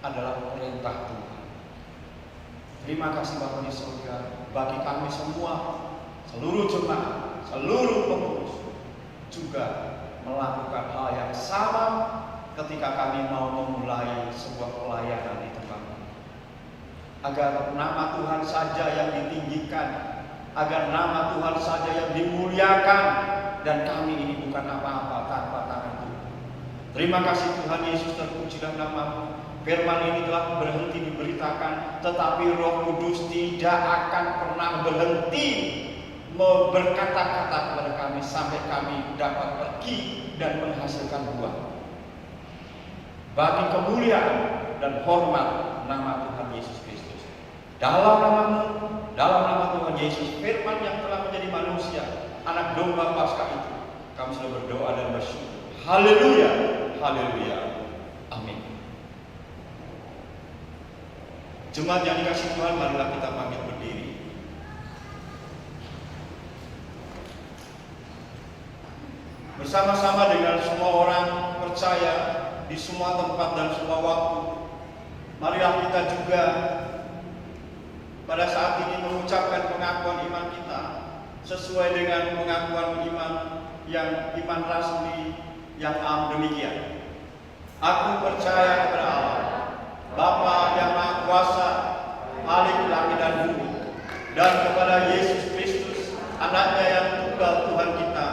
adalah perintah Tuhan. Terima kasih Bapa di surga, bagi kami semua, seluruh jemaat, seluruh pengurus juga melakukan hal yang sama ketika kami mau memulai sebuah pelayanan di tempat ini. Agar nama Tuhan saja yang ditinggikan, agar nama Tuhan saja yang dimuliakan, dan kami ini bukan apa-apa tanpa tangan Tuhan. Terima kasih Tuhan Yesus, terpujilah nama-Mu. Firman ini telah berhenti diberitakan, tetapi Roh Kudus tidak akan pernah berhenti berkata-kata kepada kami sampai kami dapat pergi dan menghasilkan buah bagi kemuliaan dan hormat nama Tuhan Yesus Kristus. Dalam nama Tuhan Yesus, firman yang telah menjadi manusia anak domba Paskah itu, kami sudah berdoa dan bersyukur. Haleluya, haleluya, amin. Jemaat yang dikasihi Tuhan, marilah kita bangkit berdiri. Bersama-sama dengan semua orang percaya di semua tempat dan semua waktu, marilah kita juga pada saat ini mengucapkan pengakuan iman kita sesuai dengan pengakuan iman yang iman rasmi yang demikian. Aku percaya kepada Allah, Bapa yang Maha Kuasa, Malik langit dan bumi, dan kepada Yesus Kristus, Anaknya yang tunggal Tuhan kita,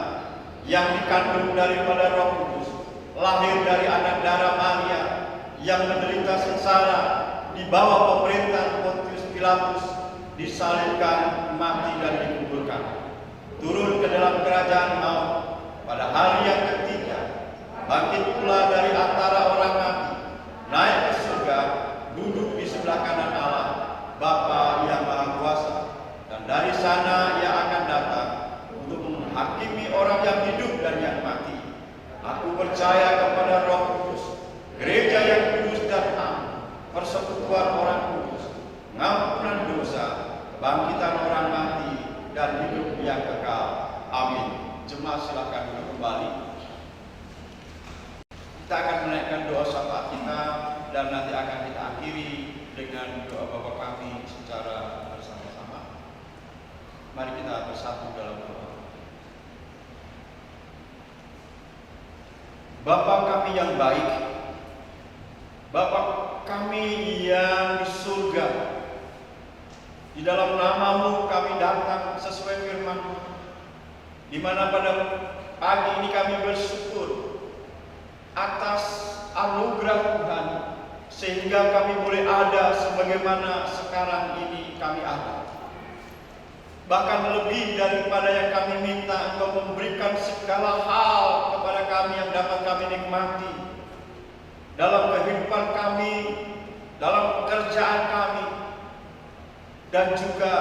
yang dikandung daripada Roh Kudus, lahir dari anak darah Maria, yang menderita sengsara di bawah pemerintahan Pontius Pilatus, disalibkan, mati dan dikuburkan, turun ke dalam kerajaan maut, pada hari yang ketiga bangkit pula dari antara orang mati, naik ke surga, duduk di sebelah kanan Allah, Bapa yang Maha Kuasa, dan dari sana Ia akan datang untuk menghakimi orang yang hidup dan yang mati. Aku percaya kepada Roh Kudus, gereja yang kudus dan am, persekutuan orang kudus, pengampunan dosa, kebangkitan orang mati, dan hidup yang kekal. Amin. Jemaat silakan duduk kembali. Kita akan menaikkan doa syafaat kita dan nanti akan kita akhiri dengan doa Bapa kami secara bersama-sama. Mari kita bersatu dalam doa. Bapa kami yang baik, Bapa kami yang di surga, di dalam nama-Mu kami datang sesuai firman-Mu, di mana pada pagi ini kami bersyukur atas anugerah Tuhan, sehingga kami boleh ada sebagaimana sekarang ini kami ada. Bahkan lebih daripada yang kami minta, Engkau memberikan segala hal kepada kami yang dapat kami nikmati dalam kehidupan kami, dalam pekerjaan kami, dan juga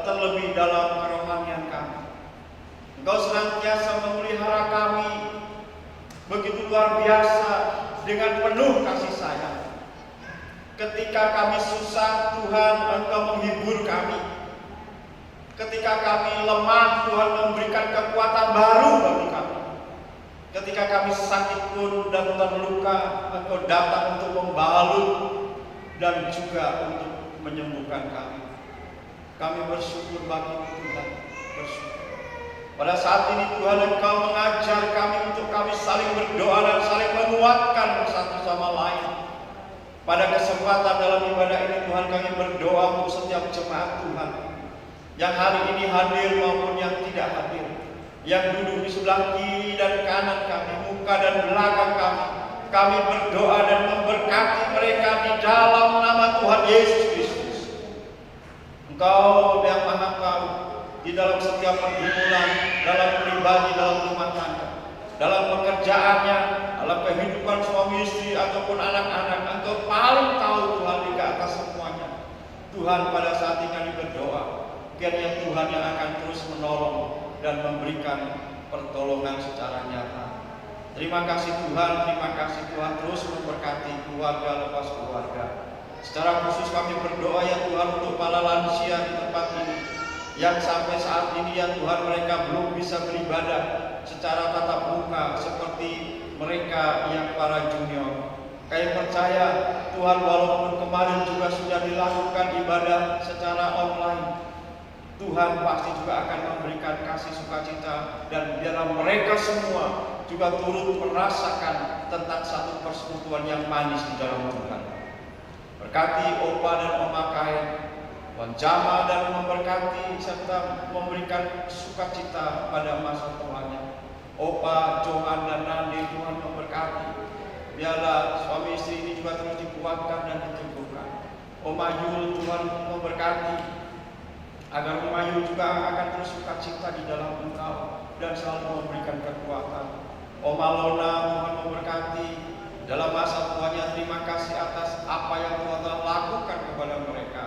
terlebih dalam kerohanian kami. Engkau senantiasa memelihara kami begitu luar biasa dengan penuh kasih sayang. Ketika kami susah, Tuhan Engkau menghibur kami. Ketika kami lemah, Tuhan memberikan kekuatan baru bagi kami. Ketika kami sakit pun dan terluka, Engkau datang untuk membalut dan juga untuk menyembuhkan kami. Kami bersyukur bagi Tuhan, bersyukur. Pada saat ini Tuhan Engkau mengajar kami untuk kami saling berdoa dan saling menguatkan satu sama lain. Pada kesempatan dalam ibadah ini Tuhan kami berdoa untuk setiap jemaat Tuhan yang hari ini hadir maupun yang tidak hadir, yang duduk di sebelah kiri dan kanan kami, muka dan belakang kami. Kami berdoa dan memberkati mereka di dalam nama Tuhan Yesus Kristus. Engkau yang Maha Tahu, di dalam setiap pergumulan, dalam pribadi, dalam rumah tangga, dalam pekerjaannya, dalam kehidupan suami istri ataupun anak-anak, Engkau paling tahu Tuhan di atas semuanya. Tuhan, pada saat ini kami berdoa, kiranya Tuhan yang akan terus menolong dan memberikan pertolongan secara nyata. Terima kasih Tuhan, terima kasih Tuhan terus memberkati keluarga lepas keluarga. Secara khusus kami berdoa ya Tuhan untuk para lansia di tempat ini, yang sampai saat ini ya Tuhan mereka belum bisa beribadah secara tatap muka seperti mereka yang para junior. Kami percaya Tuhan walaupun kemarin juga sudah dilakukan ibadah secara online, Tuhan pasti juga akan memberikan kasih sukacita dan biarlah mereka semua juga turut merasakan tentang satu persekutuan yang manis di dalam Tuhan. Berkati Opa dan Oma Kain, menjamah dan memberkati serta memberikan sukacita pada masa tuanya. Opa, Johan dan Nandi, Tuhan memberkati. Biarlah suami istri ini juga terus dikuatkan dan diteguhkan. Oma Yul, Tuhan memberkati agar Oma Yul juga akan terus sukacita di dalam Engkau dan selalu memberikan kekuatan. Oma Lona, Tuhan memberkati dalam masa tuanya. Terima kasih atas apa yang Tuhan telah lakukan kepada mereka.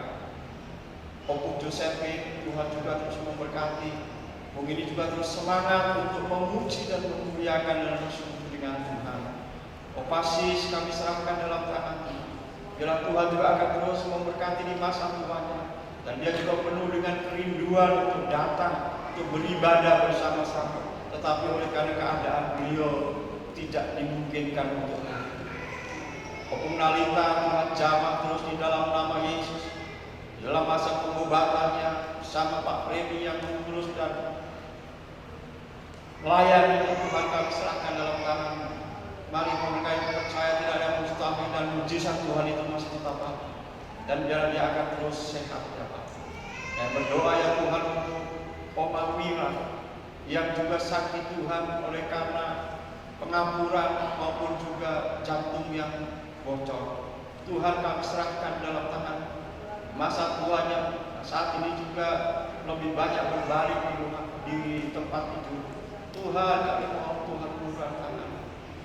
Opuk Josephine, Tuhan juga terus memberkati Pung ini juga terus semangat untuk memuji dan memuliakan dan bersekutu dengan Tuhan. Opasis kami serahkan dalam tangan-Mu. Biarlah Tuhan juga akan terus memberkati di masa tuanya. Dan dia juga penuh dengan kerinduan untuk datang, untuk beribadah bersama-sama. Tetapi oleh karena keadaan beliau tidak dimungkinkan untuk Opung Nalita Tuhan jamah terus di dalam nama Yesus. Dalam masa pengobatannya bersama Pak Premi yang tulus dan melayani Tuhan kami serahkan dalam tangan-Mu. Mari mereka yang percaya tidak ada mustahil dan mujizat Tuhan itu masih tetap ada. Dan biar dia akan terus sehat ya Pak. Dan berdoa ya Tuhan untuk Oma Wira yang juga sakit Tuhan oleh karena pengampuran maupun juga jantung yang bocor. Tuhan kami serahkan dalam tangan. Masa tuanya saat ini juga lebih banyak berbalik di rumah di tempat itu. Tuhan kami mohon Tuhan murah tangan.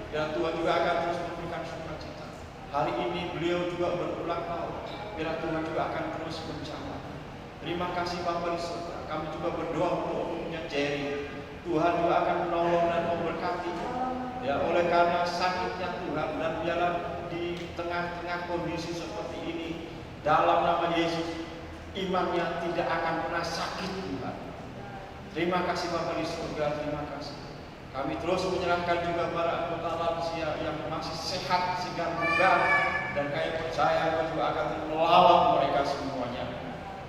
Dan Tuhan juga akan terus memberikan sukacita. Hari ini beliau juga berulang tahun. Biar Tuhan juga akan terus mencatat. Terima kasih Bapak di surga. Kami juga berdoa untuk umumnya Jerry. Tuhan juga akan menolong dan memberkati. Ya oleh karena sakitnya Tuhan dan biarlah di tengah-tengah kondisi seperti ini dalam nama Yesus imannya tidak akan pernah sakit Tuhan. Terima kasih Bapak di surga. Terima kasih. Kami terus menyerahkan juga para anggota lansia yang masih sehat, segar bugar, dan kami percaya Kau juga akan melawat mereka semuanya.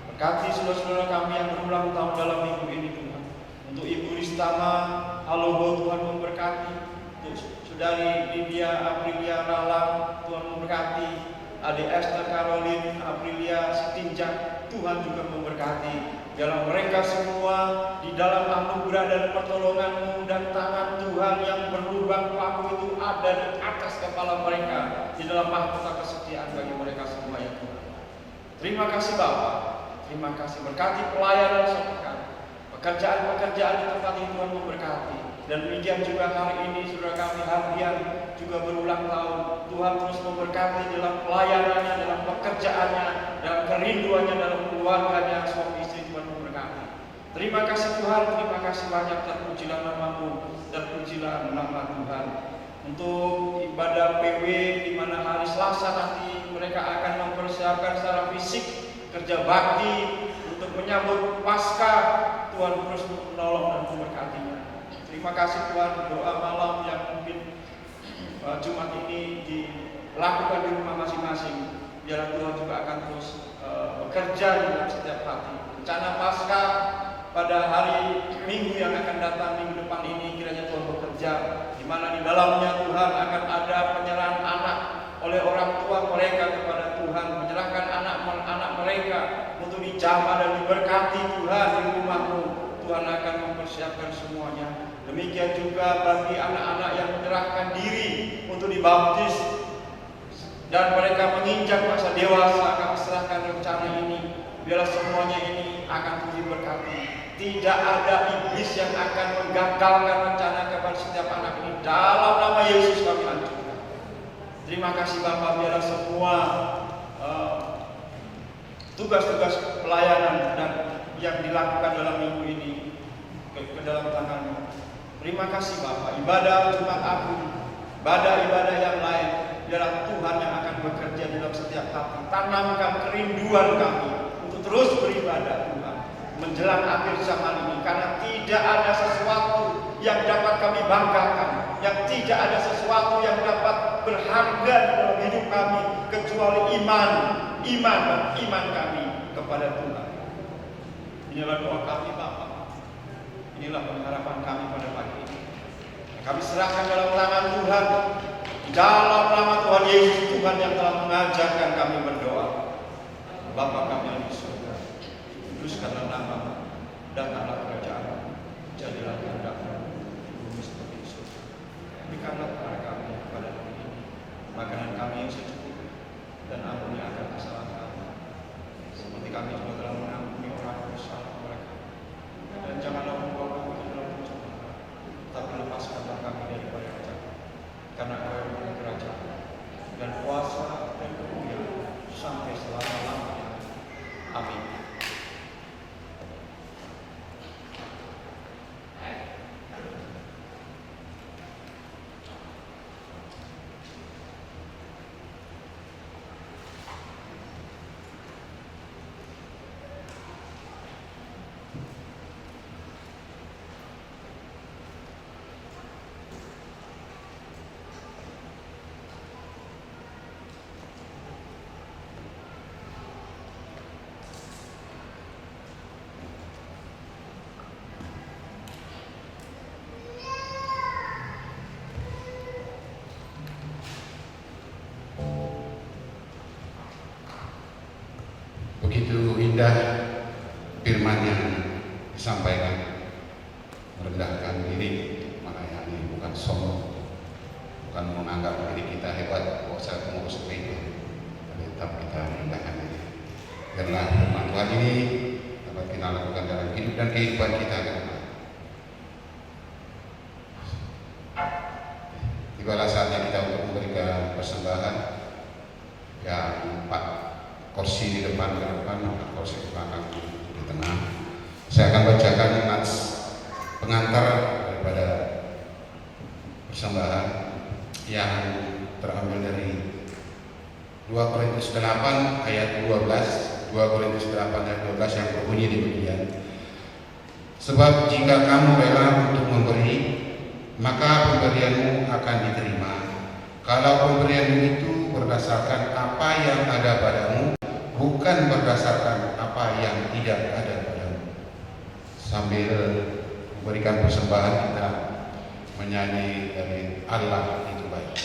Berkati saudara-saudara kami yang berulang tahun dalam minggu ini Tuhan. Untuk Ibu Ristama, halo Tuhan memberkati. Untuk Saudari Lydia Aprilia Ralang, Tuhan memberkati. Adik Esther Caroline Aprilia Sitinjak, Tuhan juga memberkati. Dalam mereka semua di dalam anugerah dan pertolongan-Mu dan tangan Tuhan yang berlubang paku itu ada di atas kepala mereka di dalam mahkota kesetiaan bagi mereka semua ya Tuhan. Terima kasih Bapa. Terima kasih berkati pelayanan sepekan. Pekerjaan-pekerjaan di tempat ini Tuhan memberkati. Dan demikian juga hari ini saudara kami Hardian juga berulang tahun. Tuhan terus memberkati dalam pelayanannya, dalam pekerjaannya, dalam kerinduannya, dalam keluarganya, suami istri Tuhan memberkati. Terima kasih Tuhan, terima kasih banyak, terpujilah nama-Mu, terpujilah nama Tuhan. Untuk ibadah PW di mana hari Selasa nanti mereka akan mempersiapkan secara fisik kerja bakti untuk menyambut Paskah. Tuhan terus menolong dan memberkatinya. Terima kasih Tuhan, doa malam yang mungkin Jumat ini dilakukan di rumah masing-masing. Biar Tuhan juga akan terus bekerja di dalam setiap hati. Rencana Paskah pada hari Minggu yang akan datang, minggu depan ini kiranya Tuhan bekerja, di mana di dalamnya Tuhan akan ada penyerahan anak oleh orang tua mereka kepada Tuhan, menyerahkan anak-anak mereka untuk dijamah dan diberkati Tuhan di rumah-Mu. Tuhan akan mempersiapkan semuanya. Demikian juga bagi anak-anak yang menyerahkan diri untuk dibaptis dan mereka menginjak masa dewasa, kami serahkan rencana ini. Biarlah semuanya ini akan diberkati. Tidak ada iblis yang akan menggagalkan rencana kepada setiap anak ini. Dalam nama Yesus kami hancurkan. Terima kasih Bapak, biarlah semua tugas-tugas pelayanan dan yang dilakukan dalam minggu ini ke dalam tangan-Mu. Terima kasih Bapak. Ibadah Jumat Agung, ibadah yang lain, biarlah Tuhan yang akan bekerja dalam setiap hati. Tanamkan kerinduan kami untuk terus beribadah Tuhan menjelang akhir zaman ini, karena tidak ada sesuatu yang dapat kami banggakan, yang tidak ada sesuatu yang dapat berharga di dalam hidup kami kecuali iman kami kepada Tuhan. Inilah doa kami Bapak. Inilah pengharapan kami pada pagi ini. Kami serahkan dalam tangan Tuhan. Di dalam nama Tuhan Yesus, Tuhan yang telah mengajarkan kami berdoa. Bapa kami yang di surga, kuduskanlah nama-Mu, datanglah kerajaan-Mu, jadilah kehendak-Mu, bumi seperti di surga. Berikanlah kepada kami pada hari ini makanan kami yang secukupnya, dan ampuni akan kesalahan kami, seperti kami juga telah mengampuni orang yang bersalah kepada kami. Dan janganlah membawa kami ke dalam pencobaan, tapi lepaskanlah kami daripada kejahatan. Karena Kau yang punya kerajaan dan kuasa dan kemuliaan sampai selama-lamanya. Amin. indah firman-Nya disampaikan, merendahkan diri, melayani, bukan sombong, bukan menganggap diri kita hebat, bahwa saya pengurus itu, tapi tetap kita merendahkan diri. Biarlah firman Tuhan ini dapat kita lakukan dalam hidup dan kehidupan kita ke depan. Tibalah saatnya kita untuk memberikan persembahan yang 4 kursi di depan ke depan, 4 kursi di belakang di tengah. Saya akan bacakan nats pengantar daripada persembahan yang terambil dari 2 Korintus 8 ayat 12, 2 Korintus 8 ayat 12 yang berbunyi demikian. Sebab jika kamu rela untuk memberi, maka pemberianmu akan diterima. Kalau pemberianmu itu berdasarkan apa yang ada padamu, bukan berdasarkan apa yang tidak ada padamu. Sambil memberikan persembahan, kita menyanyi dari Allah itu baik.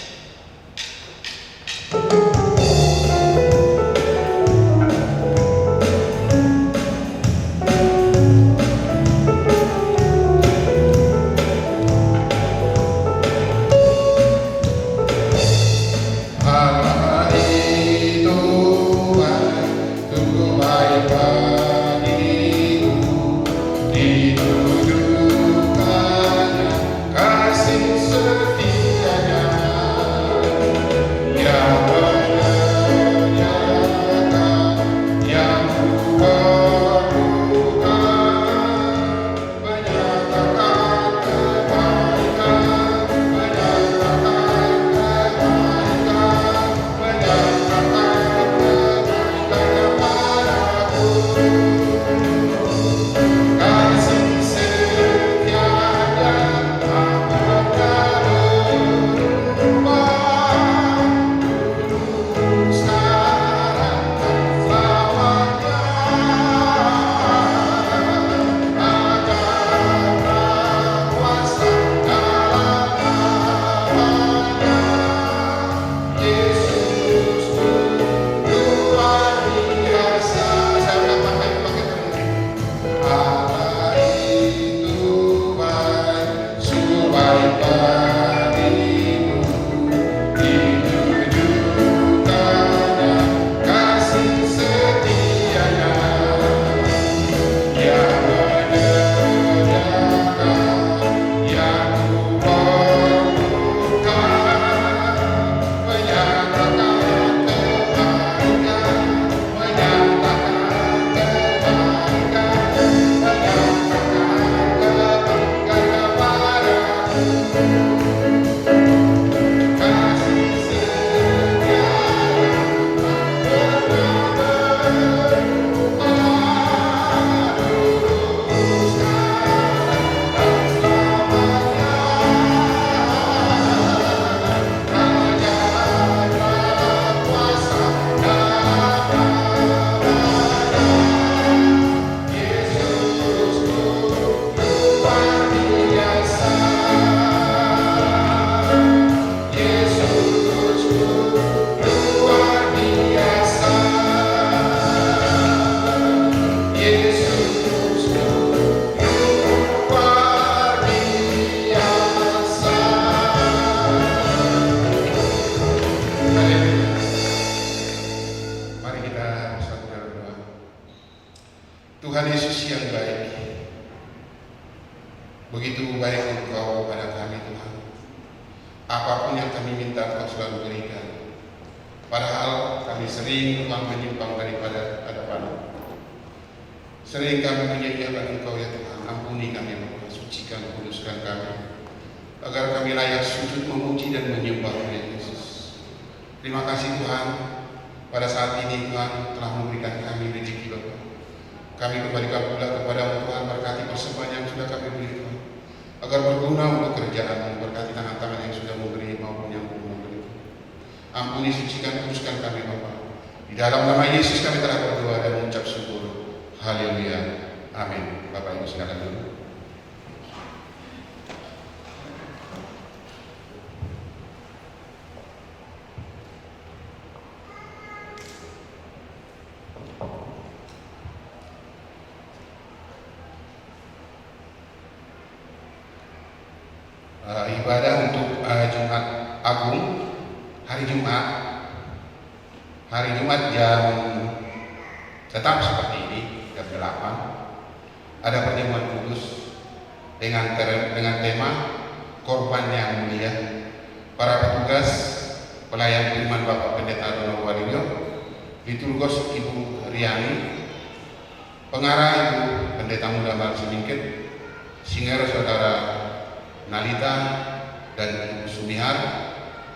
Tuhan Yesus yang baik, begitu baik Engkau pada kami Tuhan. Apapun yang kami minta Engkau selalu berikan. Padahal kami sering Tuhan menyimpang daripada hadapan-Mu. Sering kami menyia-nyiakan Engkau ya Tuhan. Ampuni kami Bapa, sucikan, kuduskan kami, agar kami layak sujud memuji dan menyembah Yesus. Terima kasih Tuhan, pada saat ini Tuhan telah memberikan kami rezeki Bapa. Kami kembalikan pula kepada-Mu Tuhan, berkati persembahan yang sudah kami beri Tuhan, agar berguna untuk kerjaan-Mu, berkati tangan-tangan yang sudah memberi maupun yang belum memberi. Ampuni, sucikan, kuduskan kami Bapa. Di dalam nama Yesus kami telah berdoa dan mengucap syukur. Haleluya. Amin. Bapak Ibu silakan dulu. ibadah untuk Jumat Agung hari Jumat jam tetap seperti ini jam 8 ada pertemuan kudus dengan tema korban yang mulia. Para petugas pelayan firman Bapak Pendeta Dono Waluyo, liturgos Ibu Riani, pengarah Ibu Pendeta Muda Malsimingkit, singer Saudara Nalita dan Ibu Sumihar,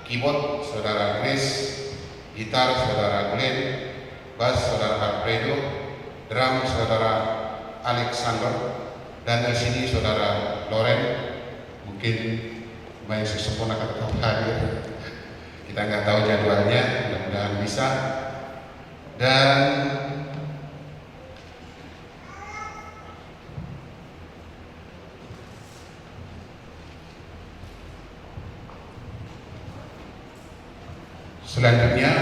keyboard Saudara Grace, gitar Saudara Glenn, bass Saudara Alfredo, drum Saudara Alexander, dan di sini Saudara Loren. Mungkin banyak sesepuh akan tetap hadir. Kita nggak tahu jadwalnya, mudah-mudahan bisa. Dan selanjutnya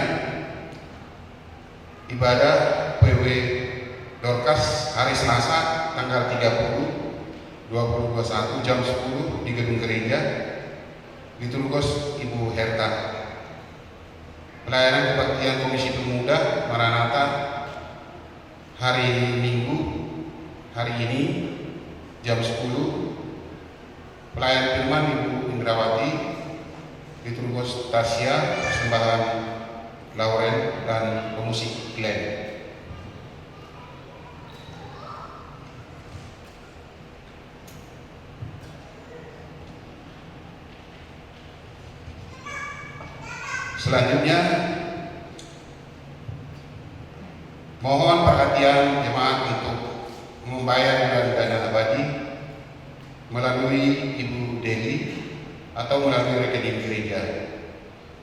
ibadah PW Dorcas hari Selasa tanggal 30 2021 jam 10 di gedung gereja, liturgos Ibu Herta. Pelayanan kebaktian Komisi Pemuda Maranatha hari Minggu hari ini jam 10, pelayan firman Ibu Indrawati, liturgos Tasya, persembahan Lauren, dan pemusik Glenn. Selanjutnya, mohon perhatian jemaat untuk membayar dana abadi melalui Ibu Deli atau melalui rekening gereja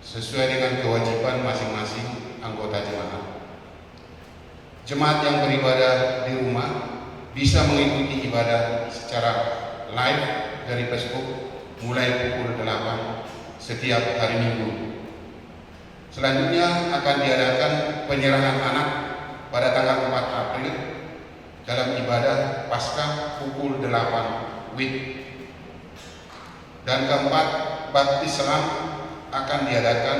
sesuai dengan kewajiban masing-masing anggota jemaat. Jemaat yang beribadah di rumah bisa mengikuti ibadah secara live dari Facebook mulai pukul 8 setiap hari Minggu. Selanjutnya akan diadakan penyerahan anak pada tanggal 4 April dalam ibadah Paskah pukul 8 WIB. Dan keempat, baptis selam akan diadakan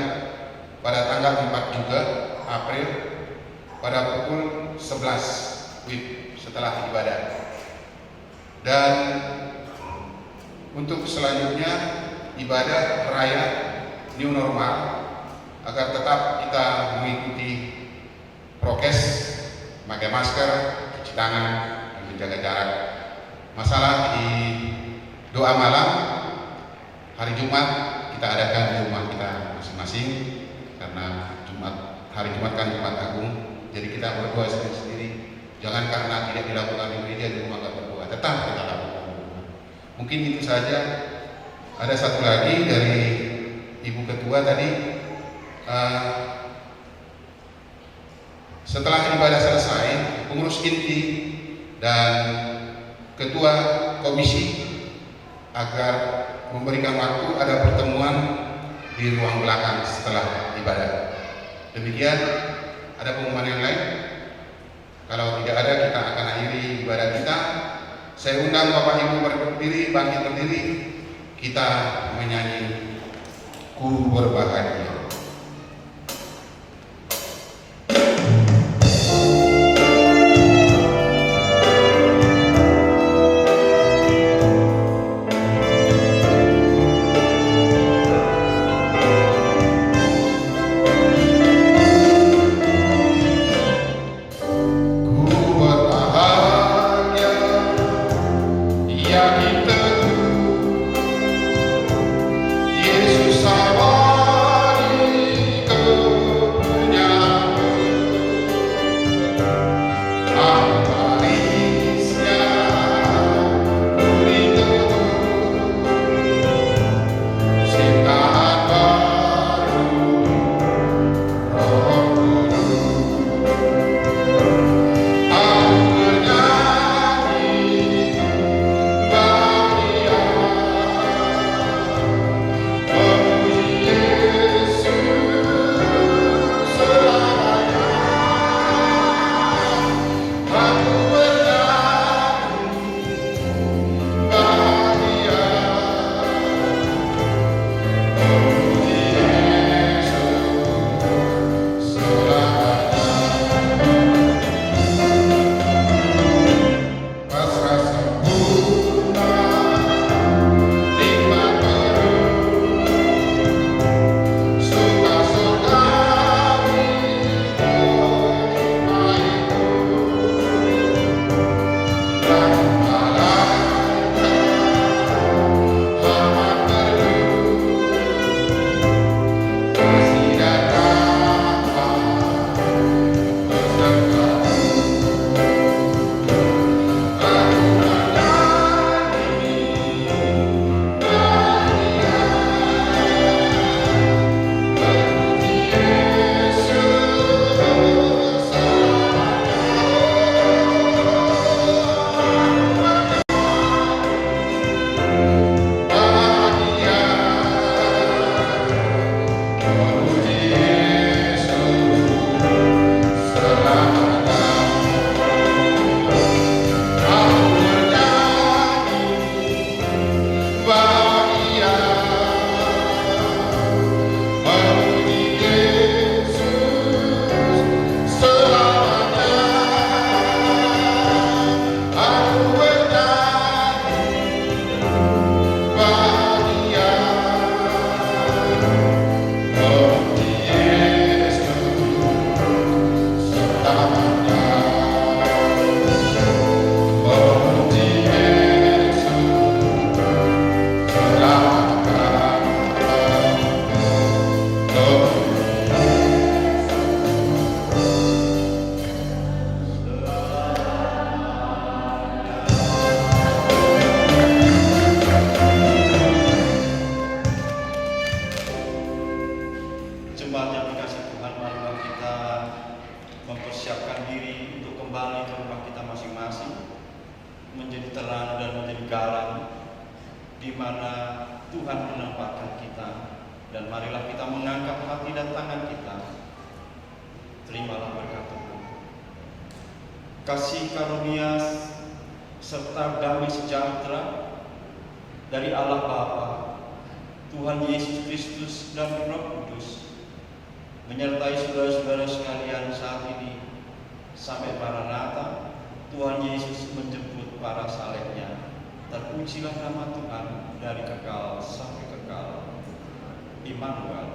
pada tanggal 4 juga April pada pukul 11 WIB setelah ibadah. Dan untuk selanjutnya ibadah peraya new normal agar tetap kita mengikuti prokes, pakai masker, cuci tangan, dan menjaga jarak. Masalah di doa malam hari Jumat kita adakan di rumah kita masing-masing karena hari Jumat kan Jumat Agung, jadi kita berdoa sendiri-sendiri. Jangan karena tidak dilakukan di gereja di rumah nggak berdoa, tetap kita lakukan di rumah. Mungkin itu saja. Ada satu lagi dari Ibu Ketua tadi. Setelah ibadah selesai, pengurus inti dan ketua komisi agar memberikan waktu ada pertemuan di ruang belakang setelah ibadah. Demikian, ada pengumuman yang lain? Kalau tidak ada, kita akan akhiri ibadah kita. Saya undang Bapak Ibu berdiri, bangkit berdiri, kita menyanyi Ku Berbahagia. Tuhan, di mana Tuhan menempatkan kita, dan marilah kita mengangkat hati dan tangan kita. Terimalah berkat Tuhan. Kasih karunia serta damai sejahtera dari Allah Bapa, Tuhan Yesus Kristus dan Roh Kudus menyertai saudara-saudara sekalian saat ini sampai Maranatha. Tuhan Yesus menjemput para salehnya. Terpujilah nama Tuhan dari kekal sampai kekal. Immanuel.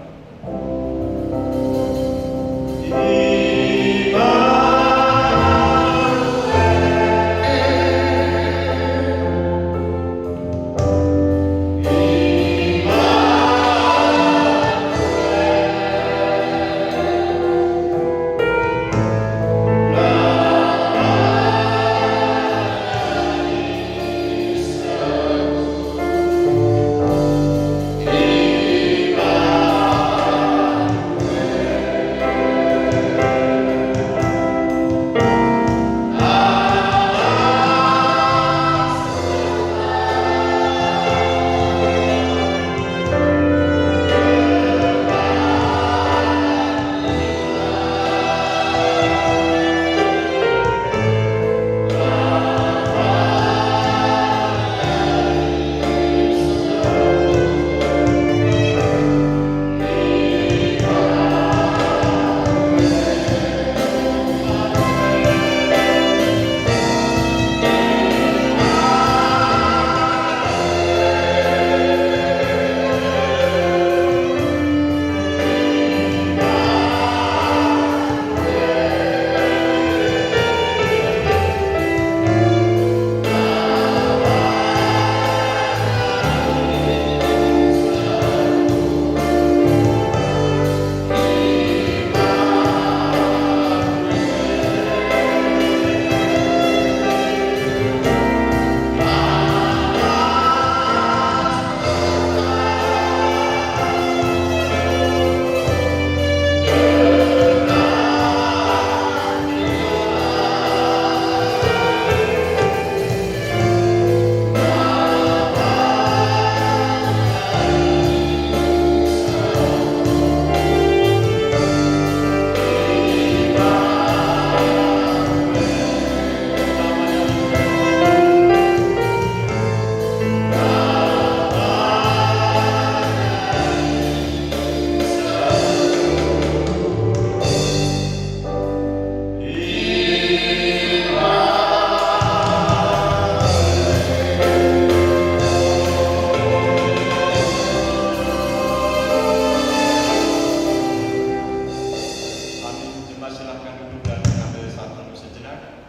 Silahkan duduk dan mengambil satu sejenak.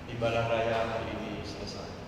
Ibadah raya hari ini selesai.